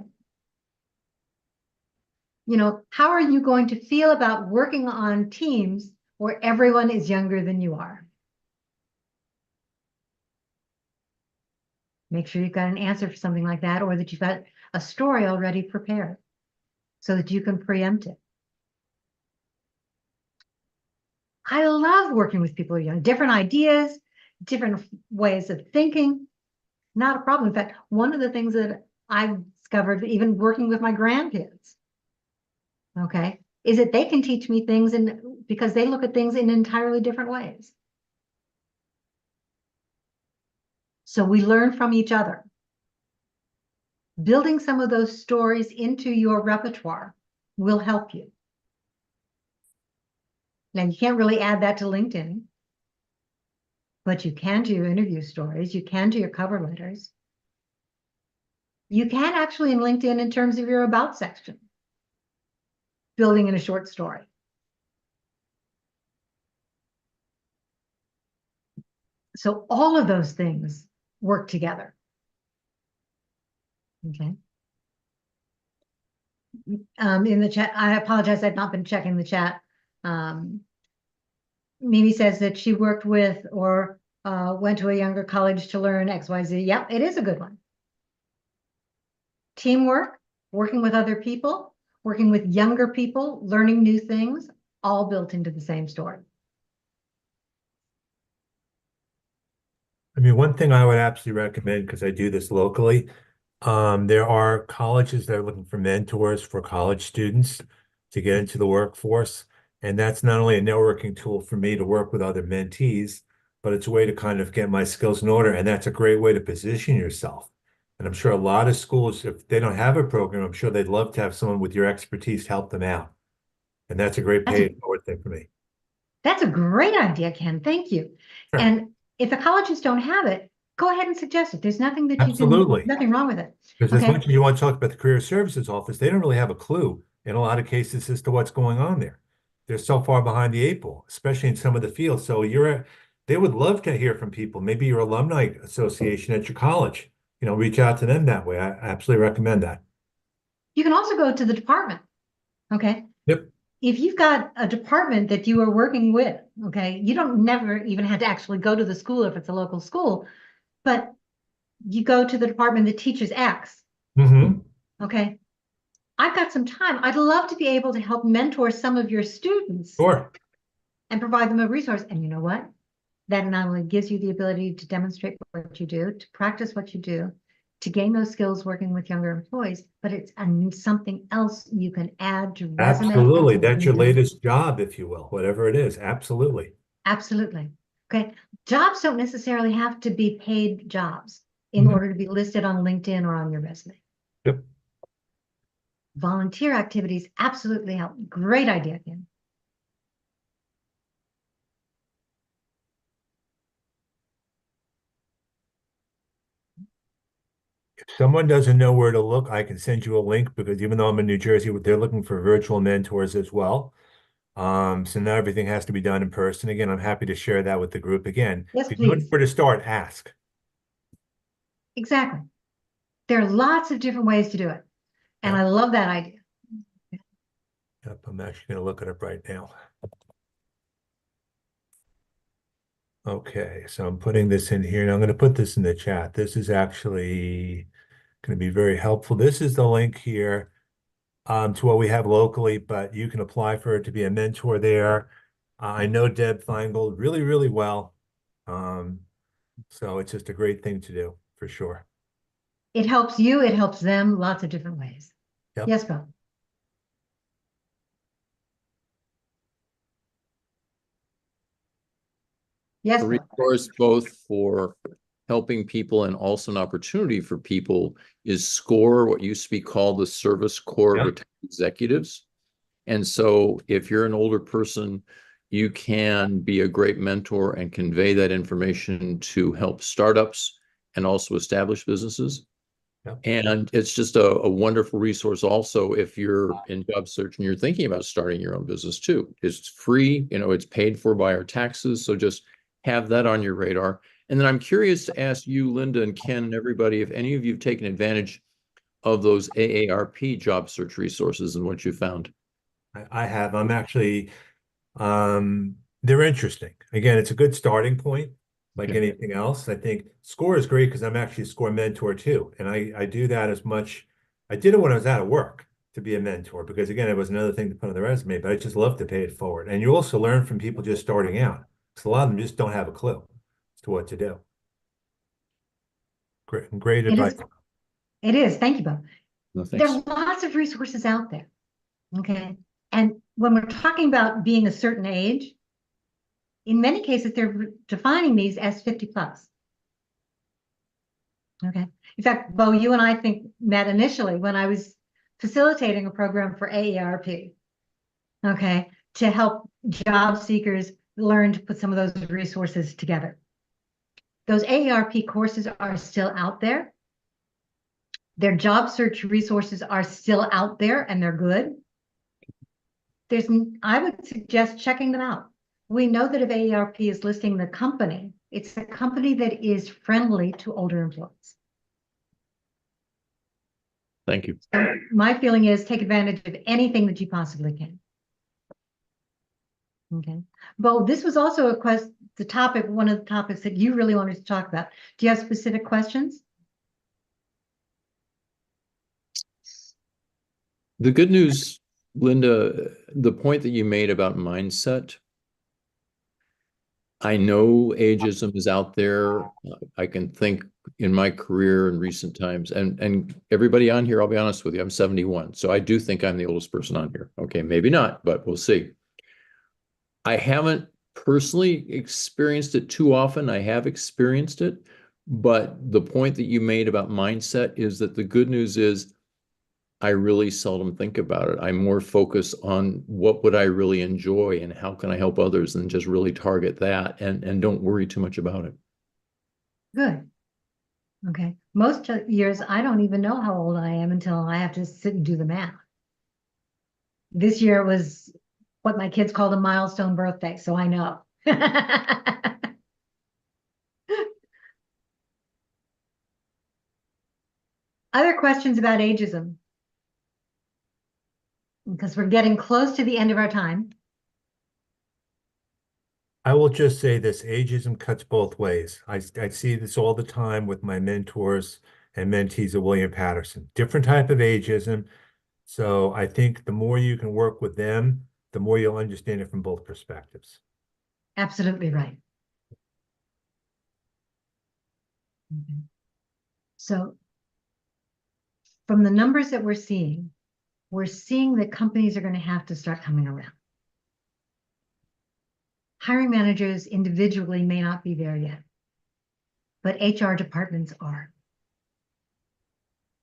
You know, how are you going to feel about working on teams where everyone is younger than you are? Make sure you've got an answer for something like that, or that you've got a story already prepared so that you can preempt it. I love working with people who are young, different ideas, different ways of thinking, not a problem. In fact, one of the things that I've discovered, even working with my grandkids, okay, is that they can teach me things because they look at things in entirely different ways. So we learn from each other. Building some of those stories into your repertoire will help you. Now, you can't really add that to LinkedIn, but you can do your interview stories. You can do your cover letters. You can actually in LinkedIn in terms of your about section, building in a short story. So all of those things work together. Okay. In the chat, I apologize, I've not been checking the chat. Mimi says that she worked with or went to a younger college to learn XYZ. Yep, it is a good one. Teamwork, working with other people, working with younger people, learning new things, all built into the same story. I mean, one thing I would absolutely recommend, because I do this locally, there are colleges that are looking for mentors for college students to get into the workforce. And that's not only a networking tool for me to work with other mentees, but it's a way to kind of get my skills in order. And that's a great way to position yourself. And I'm sure a lot of schools, if they don't have a program, I'm sure they'd love to have someone with your expertise help them out. And that's a great That's a- pay it forward thing for me. That's a great idea, Ken. Thank you. Sure. And if the colleges don't have it, go ahead and suggest it. There's nothing that you Absolutely. can, nothing wrong with it. Because as Okay. much as you want to talk about the Career Services Office, they don't really have a clue in a lot of cases as to what's going on there. They're so far behind the 8 ball, especially in some of the fields. So they would love to hear from people, maybe your alumni association at your college, reach out to them that way. I absolutely recommend that. You can also go to the department. Okay. Yep. If you've got a department that you are working with, okay, you don't never even have to actually go to the school if it's a local school, but you go to the department that teaches X. Mm-hmm. Okay. I've got some time. I'd love to be able to help mentor some of your students Sure. and provide them a resource. And you know what? That not only gives you the ability to demonstrate what you do, to practice what you do, to gain those skills working with younger employees, but it's something else you can add to resume. Absolutely. That's your latest job, if you will, whatever it is. Absolutely. Absolutely. Okay. Jobs don't necessarily have to be paid jobs in order to be listed on LinkedIn or on your resume. Yep. Volunteer activities absolutely help. Great idea, Ken. If someone doesn't know where to look, I can send you a link because even though I'm in New Jersey, they're looking for virtual mentors as well. So now everything has to be done in person. Again, I'm happy to share that with the group again. Yes, If you don't know please. where to start, ask. Exactly. There are lots of different ways to do it. And Yep. I love that idea. Yep, I'm actually going to look it up right now. Okay, so I'm putting this in here and I'm going to put this in the chat. This is actually going to be very helpful. This is the link here to what we have locally, but you can apply for it to be a mentor there. I know Deb Feingold really, really well. So it's just a great thing to do for sure. It helps you, it helps them lots of different ways. Yep. Yes, Bill. Yes, A Bill. resource both for helping people and also an opportunity for people is SCORE, what used to be called the Service Corps Yeah. Retired Executives. And so if you're an older person, you can be a great mentor and convey that information to help startups and also establish businesses. Yep. And it's just a wonderful resource also if you're in job search and you're thinking about starting your own business too. It's free, it's paid for by our taxes. So just have that on your radar. And then I'm curious to ask you, Linda and Ken and everybody, if any of you have taken advantage of those AARP job search resources and what you found. I have. I'm actually, they're interesting. Again, it's a good starting point, like Yeah. anything else. I think SCORE is great because I'm actually a SCORE mentor too. And I do that as much. I did it when I was out of work to be a mentor because again, it was another thing to put on the resume, but I just love to pay it forward. And you also learn from people just starting out. Because a lot of them just don't have a clue as to what to do. Great It advice. is. It is. Thank you, Bill. No, There's thanks. lots of resources out there. Okay. And when we're talking about being a certain age, in many cases, they're defining these as 50 plus. Okay. In fact, Bo, you and I think met initially when I was facilitating a program for AARP. Okay. To help job seekers learn to put some of those resources together. Those AARP courses are still out there. Their job search resources are still out there and they're good. I would suggest checking them out. We know that if AARP is listing the company, it's a company that is friendly to older employees. Thank you. So my feeling is take advantage of anything that you possibly can. Okay. Bo, this was also one of the topics that you really wanted to talk about. Do you have specific questions? The good news, Linda, the point that you made about mindset, I know ageism is out there. I can think in my career in recent times, and everybody on here, I'll be honest with you, I'm 71. So I do think I'm the oldest person on here. Okay, maybe not, but we'll see. I haven't personally experienced it too often. I have experienced it, but the point that you made about mindset is that the good news is I really seldom think about it. I'm more focused on what would I really enjoy and how can I help others and just really target that and don't worry too much about it. Good. Okay. Most years, I don't even know how old I am until I have to sit and do the math. This year it was what my kids called a milestone birthday, so I know. Other questions about ageism? Because we're getting close to the end of our time. I will just say this, ageism cuts both ways. I see this all the time with my mentors and mentees at William Patterson. Different type of ageism. So I think the more you can work with them, the more you'll understand it from both perspectives. Absolutely right. Okay. So from the numbers that we're seeing that companies are going to have to start coming around. Hiring managers individually may not be there yet, but HR departments are.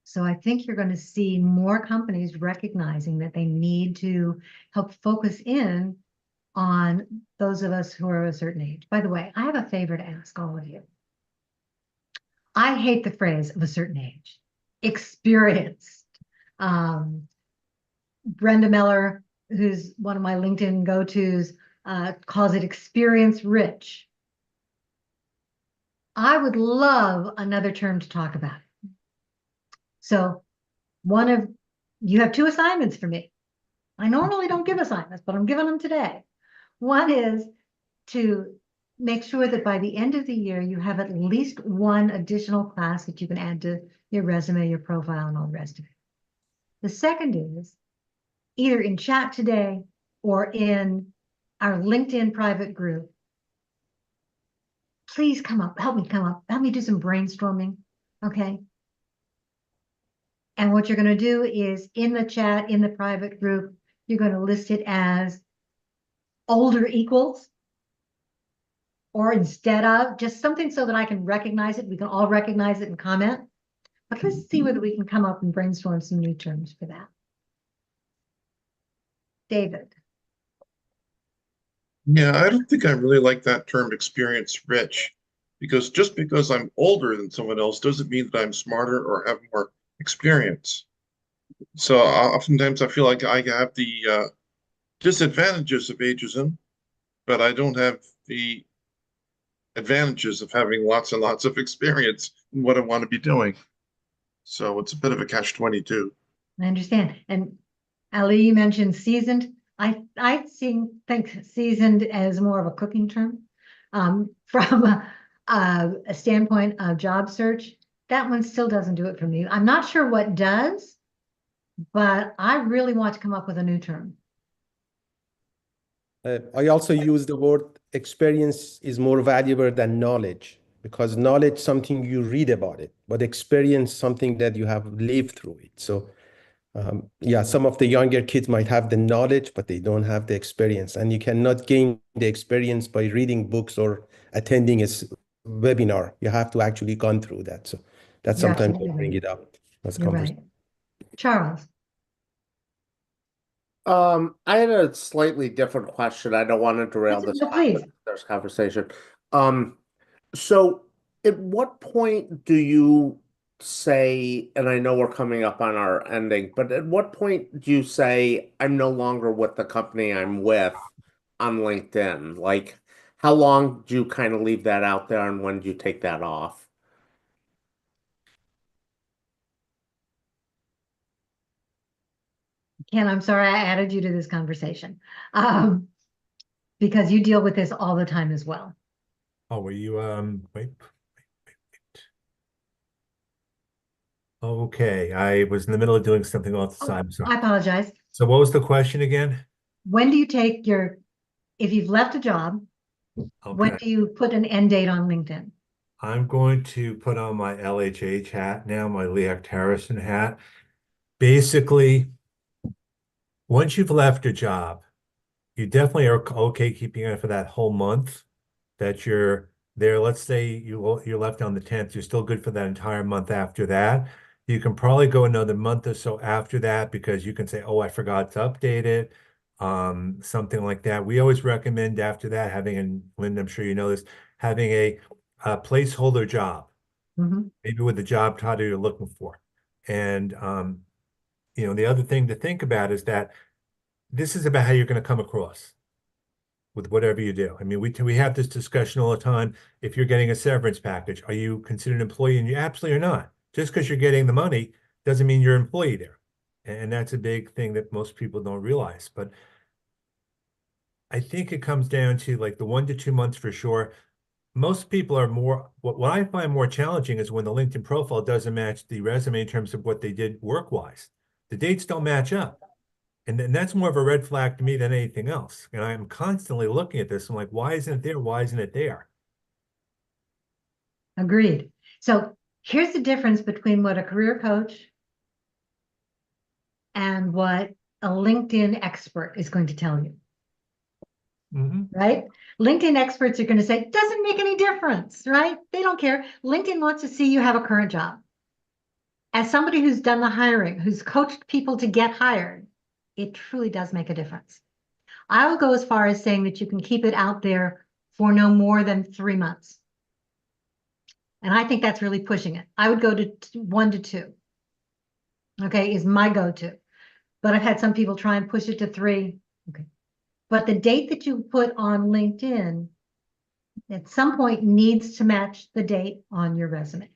So I think you're going to see more companies recognizing that they need to help focus in on those of us who are of a certain age. By the way, I have a favor to ask all of you. I hate the phrase of a certain age. Experienced. Brenda Miller, who's one of my LinkedIn go-tos, calls it experience rich. I would love another term to talk about. So you have 2 assignments for me. I normally don't give assignments, but I'm giving them today. One is to make sure that by the end of the year, you have at least one additional class that you can add to your resume, your profile, and all the rest of it. The second is either in chat today or in our LinkedIn private group. Please come up, help me do some brainstorming, okay? And what you're going to do is in the chat, in the private group, you're going to list it as older equals or instead of, just something so that I can recognize it. We can all recognize it and comment. But let's see whether we can come up and brainstorm some new terms for that. David. Yeah, I don't think I really like that term experience rich, because just because I'm older than someone else doesn't mean that I'm smarter or have more experience. So oftentimes I feel like I have the disadvantages of ageism, but I don't have the advantages of having lots and lots of experience in what I want to be doing. So it's a bit of a catch-22. I understand. And Ali, you mentioned seasoned. I think seasoned as more of a cooking term. From a standpoint of job search, that one still doesn't do it for me. I'm not sure what does, but I really want to come up with a new term. I also use the word experience is more valuable than knowledge, because knowledge something you read about it, but experience something that you have lived through it. So yeah, some of the younger kids might have the knowledge, but they don't have the experience. And you cannot gain the experience by reading books or attending a webinar. You have to actually gone through that. So that's You're sometimes I absolutely bring right. it up as a You're conversation. right. Charles. I had a slightly different question. I don't want to derail Yes, this no, please. conversation. So at what point do you say, and I know we're coming up on our ending, but at what point do you say, I'm no longer with the company I'm with on LinkedIn? Like, how long do you kind of leave that out there, and when do you take that off? Ken, I'm sorry I added you to this conversation. Because you deal with this all the time as well. Oh, were you, wait. Okay, I was in the middle of doing something else at the time, so. I apologize. So what was the question again? When do you take if you've left a job, when Okay, do you put an end date on LinkedIn? I'm going to put on my LHH hat now, my Leac Harrison hat. Basically, once you've left a job, you definitely are okay keeping it for that whole month that you're there. Let's say you left on the 10th, you're still good for that entire month after that. You can probably go another month or so after that because you can say, oh, I forgot to update it. Something like that. We always recommend after that having, and Linda, I'm sure you know this, having a placeholder job, Mhm. maybe with the job title you're looking for. And the other thing to think about is that this is about how you're going to come across with whatever you do. I mean, we have this discussion all the time. If you're getting a severance package, are you considered an employee? And you absolutely are not. Just because you're getting the money doesn't mean you're an employee there. And that's a big thing that most people don't realize. But I think it comes down to like the 1 to 2 months for sure. Most people are what I find more challenging is when the LinkedIn profile doesn't match the resume in terms of what they did work-wise. The dates don't match up. And then that's more of a red flag to me than anything else. And I'm constantly looking at this. I'm like, why isn't it there? Why isn't it there? Agreed. So here's the difference between what a career coach and what a LinkedIn expert is going to tell you, right? LinkedIn experts are going to say, doesn't make any difference, right? They don't care. LinkedIn wants to see you have a current job. As somebody who's done the hiring, who's coached people to get hired, it truly does make a difference. I will go as far as saying that you can keep it out there for no more than 3 months. And I think that's really pushing it. I would go to 1 to 2. Okay, is my go-to. But I've had some people try and push it to 3. Okay. But the date that you put on LinkedIn at some point needs to match the date on your resume.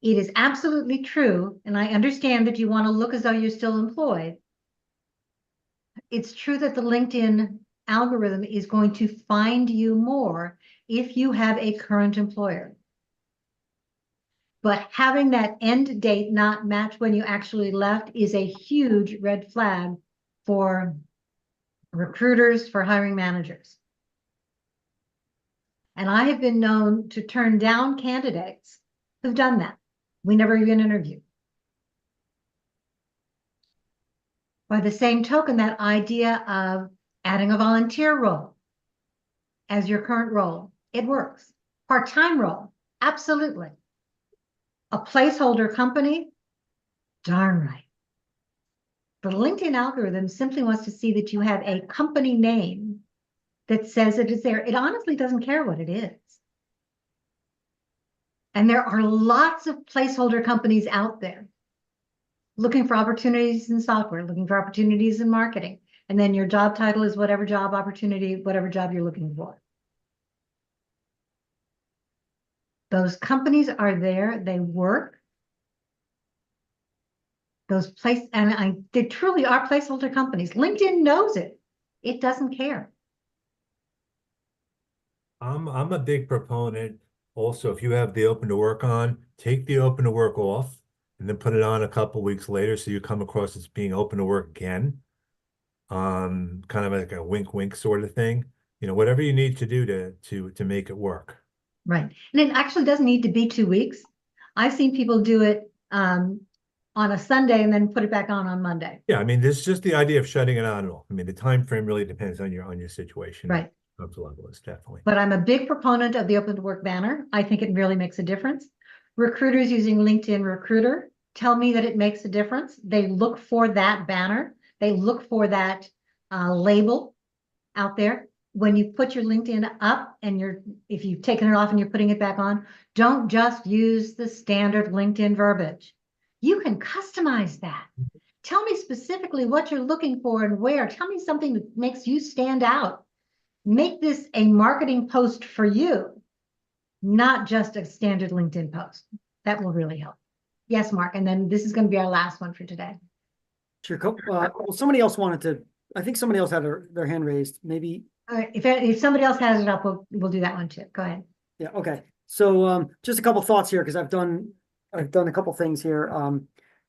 It is absolutely true, and I understand that you want to look as though you're still employed. It's true that the LinkedIn algorithm is going to find you more if you have a current employer. But having that end date not match when you actually left is a huge red flag for recruiters, for hiring managers. And I have been known to turn down candidates who've done that. We never even interviewed. By the same token, that idea of adding a volunteer role as your current role, it works. Part-time role, absolutely. A placeholder company, darn right. The LinkedIn algorithm simply wants to see that you have a company name that says it is there. It honestly doesn't care what it is. And there are lots of placeholder companies out there looking for opportunities in software, looking for opportunities in marketing. And then your job title is whatever job opportunity, whatever job you're looking for. Those companies are there, they work. They truly are placeholder companies. LinkedIn knows it. It doesn't care. I'm a big proponent. Also, if you have the open to work on, take the open to work off and then put it on a couple weeks later so you come across as being open to work again. Kind of like a wink wink sort of thing. Whatever you need to do to make it work. Right. And it actually doesn't need to be 2 weeks. I've seen people do it on a Sunday and then put it back on Monday. Yeah, I mean, this is just the idea of shutting it on and off. I mean, the time frame really depends on your situation. Right. Of the level is definitely. But I'm a big proponent of the open to work banner. I think it really makes a difference. Recruiters using LinkedIn Recruiter tell me that it makes a difference. They look for that banner. They look for that label out there. When you put your LinkedIn up and if you've taken it off and you're putting it back on, don't just use the standard LinkedIn verbiage. You can customize that. Tell me specifically what you're looking for and where. Tell me something that makes you stand out. Make this a marketing post for you, not just a standard LinkedIn post. That will really help. Yes, Mark. And then this is going to be our last one for today. Sure. Well, somebody else wanted to, I think somebody else had their hand raised. Maybe. All right. If somebody else has it up, we'll do that one too. Go ahead. Yeah. Okay. So just a couple thoughts here because I've done a couple things here.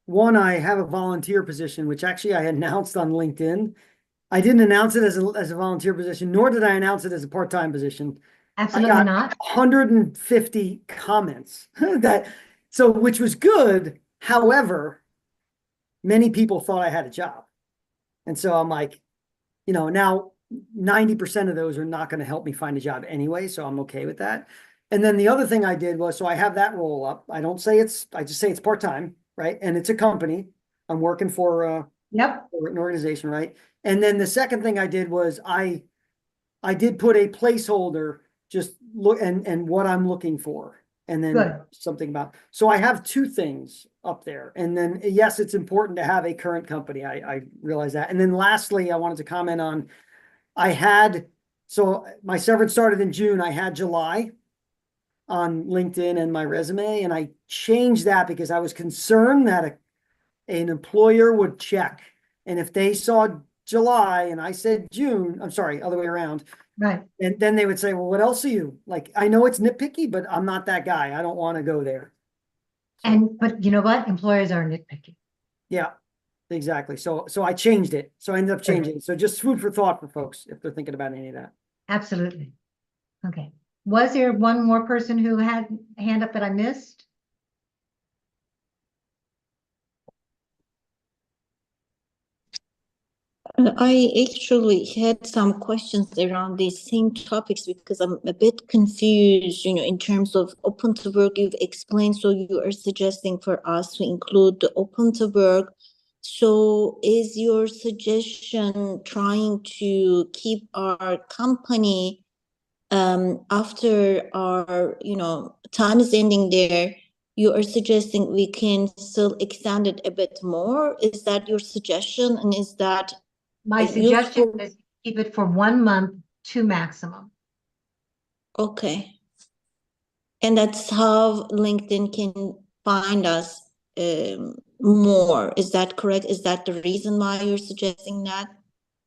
One, I have a volunteer position, which actually I announced on LinkedIn. I didn't announce it as a volunteer position, nor did I announce it as a part-time position. Absolutely not. 150 comments which was good. However, many people thought I had a job. And so I'm like, now 90% of those are not going to help me find a job anyway. So I'm okay with that. And then the other thing I did was, so I have that roll up. I just say it's part-time, right? And it's a company. I'm working for Yep, an organization, right? And then the second thing I did was I did put a placeholder, just look and what I'm looking for. And then Good. something about, so I have two things up there. And then, yes, it's important to have a current company. I realize that. And then lastly, I wanted to comment on, so my severance started in June. I had July on LinkedIn and my resume, and I changed that because I was concerned that an employer would check. And if they saw July and I said June, I'm sorry, other way around. right. And then they would say, well, what else are you? Like, I know it's nitpicky, but I'm not that guy. I don't want to go there. But you know what? Employers are nitpicky. Yeah, exactly. So I changed it. So I ended up changing it. So just food for thought for folks if they're thinking about any of that. Absolutely. Okay. Was there one more person who had a hand up that I missed? I actually had some questions around these same topics because I'm a bit confused, in terms of open to work you've explained. So you are suggesting for us to include the open to work. So is your suggestion trying to keep our company after our, time is ending there? You are suggesting we can still extend it a bit more? Is that your suggestion? And is that My suggestion is keep it for 1 month to maximum. okay? And that's how LinkedIn can find us more. Is that correct? Is that the reason why you're suggesting that?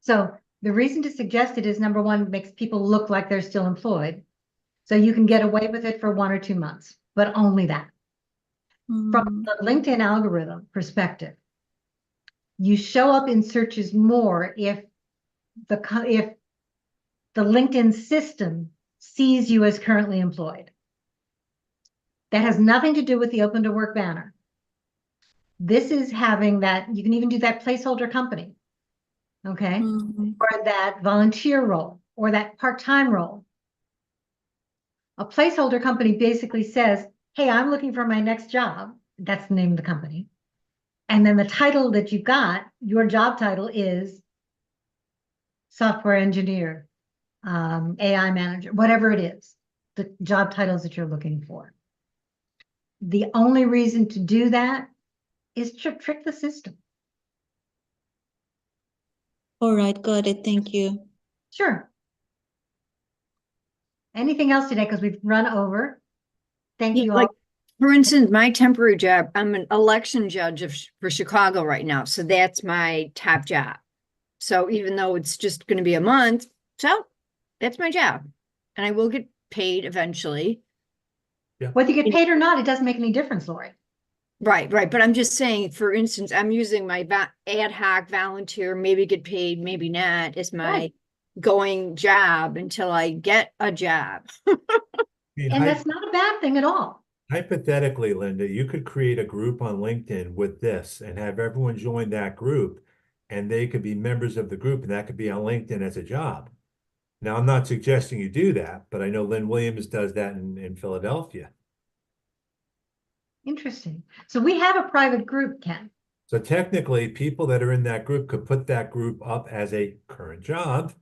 So the reason to suggest it is, number one, it makes people look like they're still employed. So you can get away with it for 1 or 2 months, but only that. From the LinkedIn algorithm perspective, you show up in searches more if the LinkedIn system sees you as currently employed. That has nothing to do with the open to work banner. This is having that, you can even do that placeholder company, okay? Or that volunteer role or that part-time role. A placeholder company basically says, hey, I'm looking for my next job. That's the name of the company. And then the title that you got, your job title is software engineer, AI manager, whatever it is, the job titles that you're looking for. The only reason to do that is to trick the system. All right, got it. Thank you. Sure. Anything else today? Because we've run over. Thank you all. Like, for instance, my temporary job, I'm an election judge for Chicago right now. So that's my top job. So even though it's just going to be a month, so that's my job. And I will get paid eventually. Whether you get paid or not, it doesn't make any difference, Lori. Right. But I'm just saying, for instance, I'm using my ad hoc volunteer, maybe get paid, maybe not, as my going job until I get a job. And that's not a bad thing at all. Hypothetically, Linda, you could create a group on LinkedIn with this and have everyone join that group, and they could be members of the group, and that could be on LinkedIn as a job. Now, I'm not suggesting you do that, but I know Lynn Williams does that in Philadelphia. Interesting. So we have a private group, Ken. So technically, people that are in that group could put that group up as a current job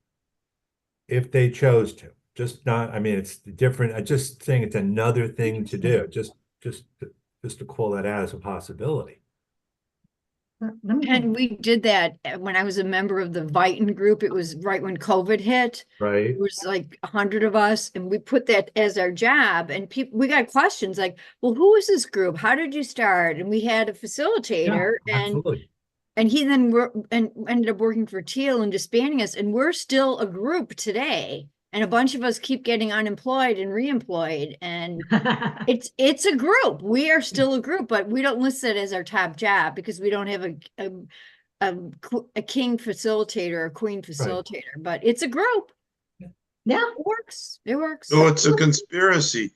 if they chose to. Just not, I mean, it's different. I'm just saying it's another thing to do, just to call that out as a possibility. And we did that when I was a member of the Viton group. It was right when COVID hit. Right. It was like 100 of us, and we put that as our job. And we got questions like, well, who is this group? How did you start? And we had a facilitator, and he then ended up working for Teal and disbanding us. And we're still a group today. And a bunch of us keep getting unemployed and reemployed. And it's a group. We are still a group, but we don't list it as our top job because we don't have a king facilitator or queen facilitator, but it's a group. Yeah, it works. It works. So it's a conspiracy.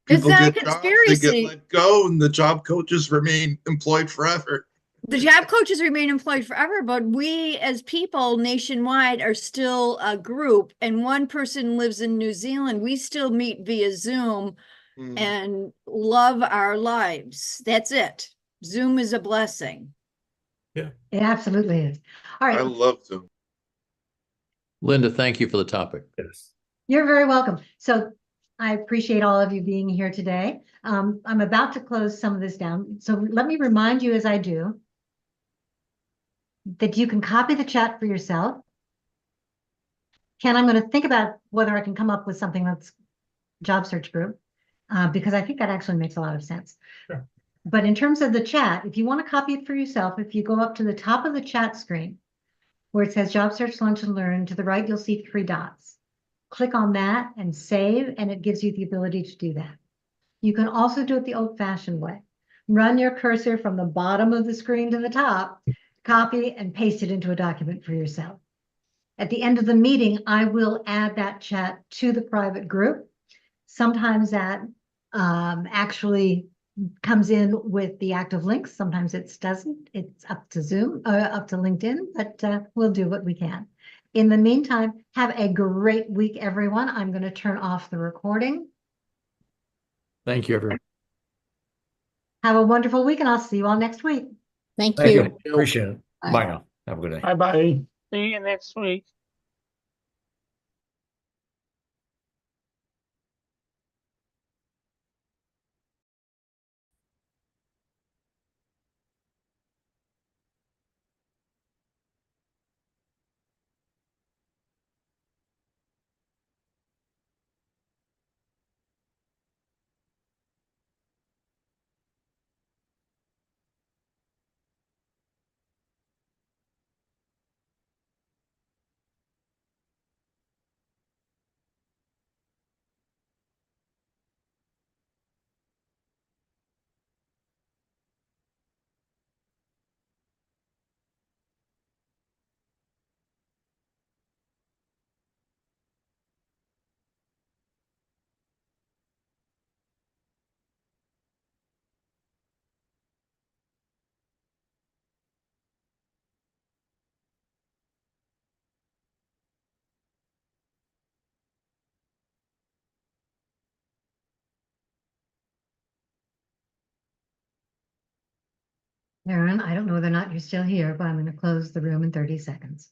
It's not a Jobs, they conspiracy. get let go, and the job coaches remain employed forever. The job coaches remain employed forever, but we as people nationwide are still a group, and one person lives in New Zealand. We still meet via Zoom Mm. and love our lives. That's it. Zoom is a blessing. It absolutely is. All I right, love them. Linda, thank you for the topic. Yes. you're very welcome. So I appreciate all of you being here today. I'm about to close some of this down. So let me remind you as I do that you can copy the chat for yourself. Ken, I'm going to think about whether I can come up with something that's job search group, because I think that actually makes a lot of sense. Sure. But in terms of the chat, if you want to copy it for yourself, if you go up to the top of the chat screen where it says Job Search Lunch and Learn, to the right, you'll see 3 dots. Click on that and save, and it gives you the ability to do that. You can also do it the old-fashioned way. Run your cursor from the bottom of the screen to the top, copy and paste it into a document for yourself. At the end of the meeting, I will add that chat to the private group. Sometimes that actually comes in with the active links. Sometimes it doesn't. It's up to Zoom, up to LinkedIn, but we'll do what we can. In the meantime, have a great week, everyone. I'm going to turn off the recording. Thank you, everyone. Have a wonderful week, and I'll see you all next week. Thank Thank you. you. Appreciate it. Bye. Bye now. Have a good day. Bye-bye. See you next week. Aaron, I don't know whether or not you're still here, but I'm going to close the room in 30 seconds.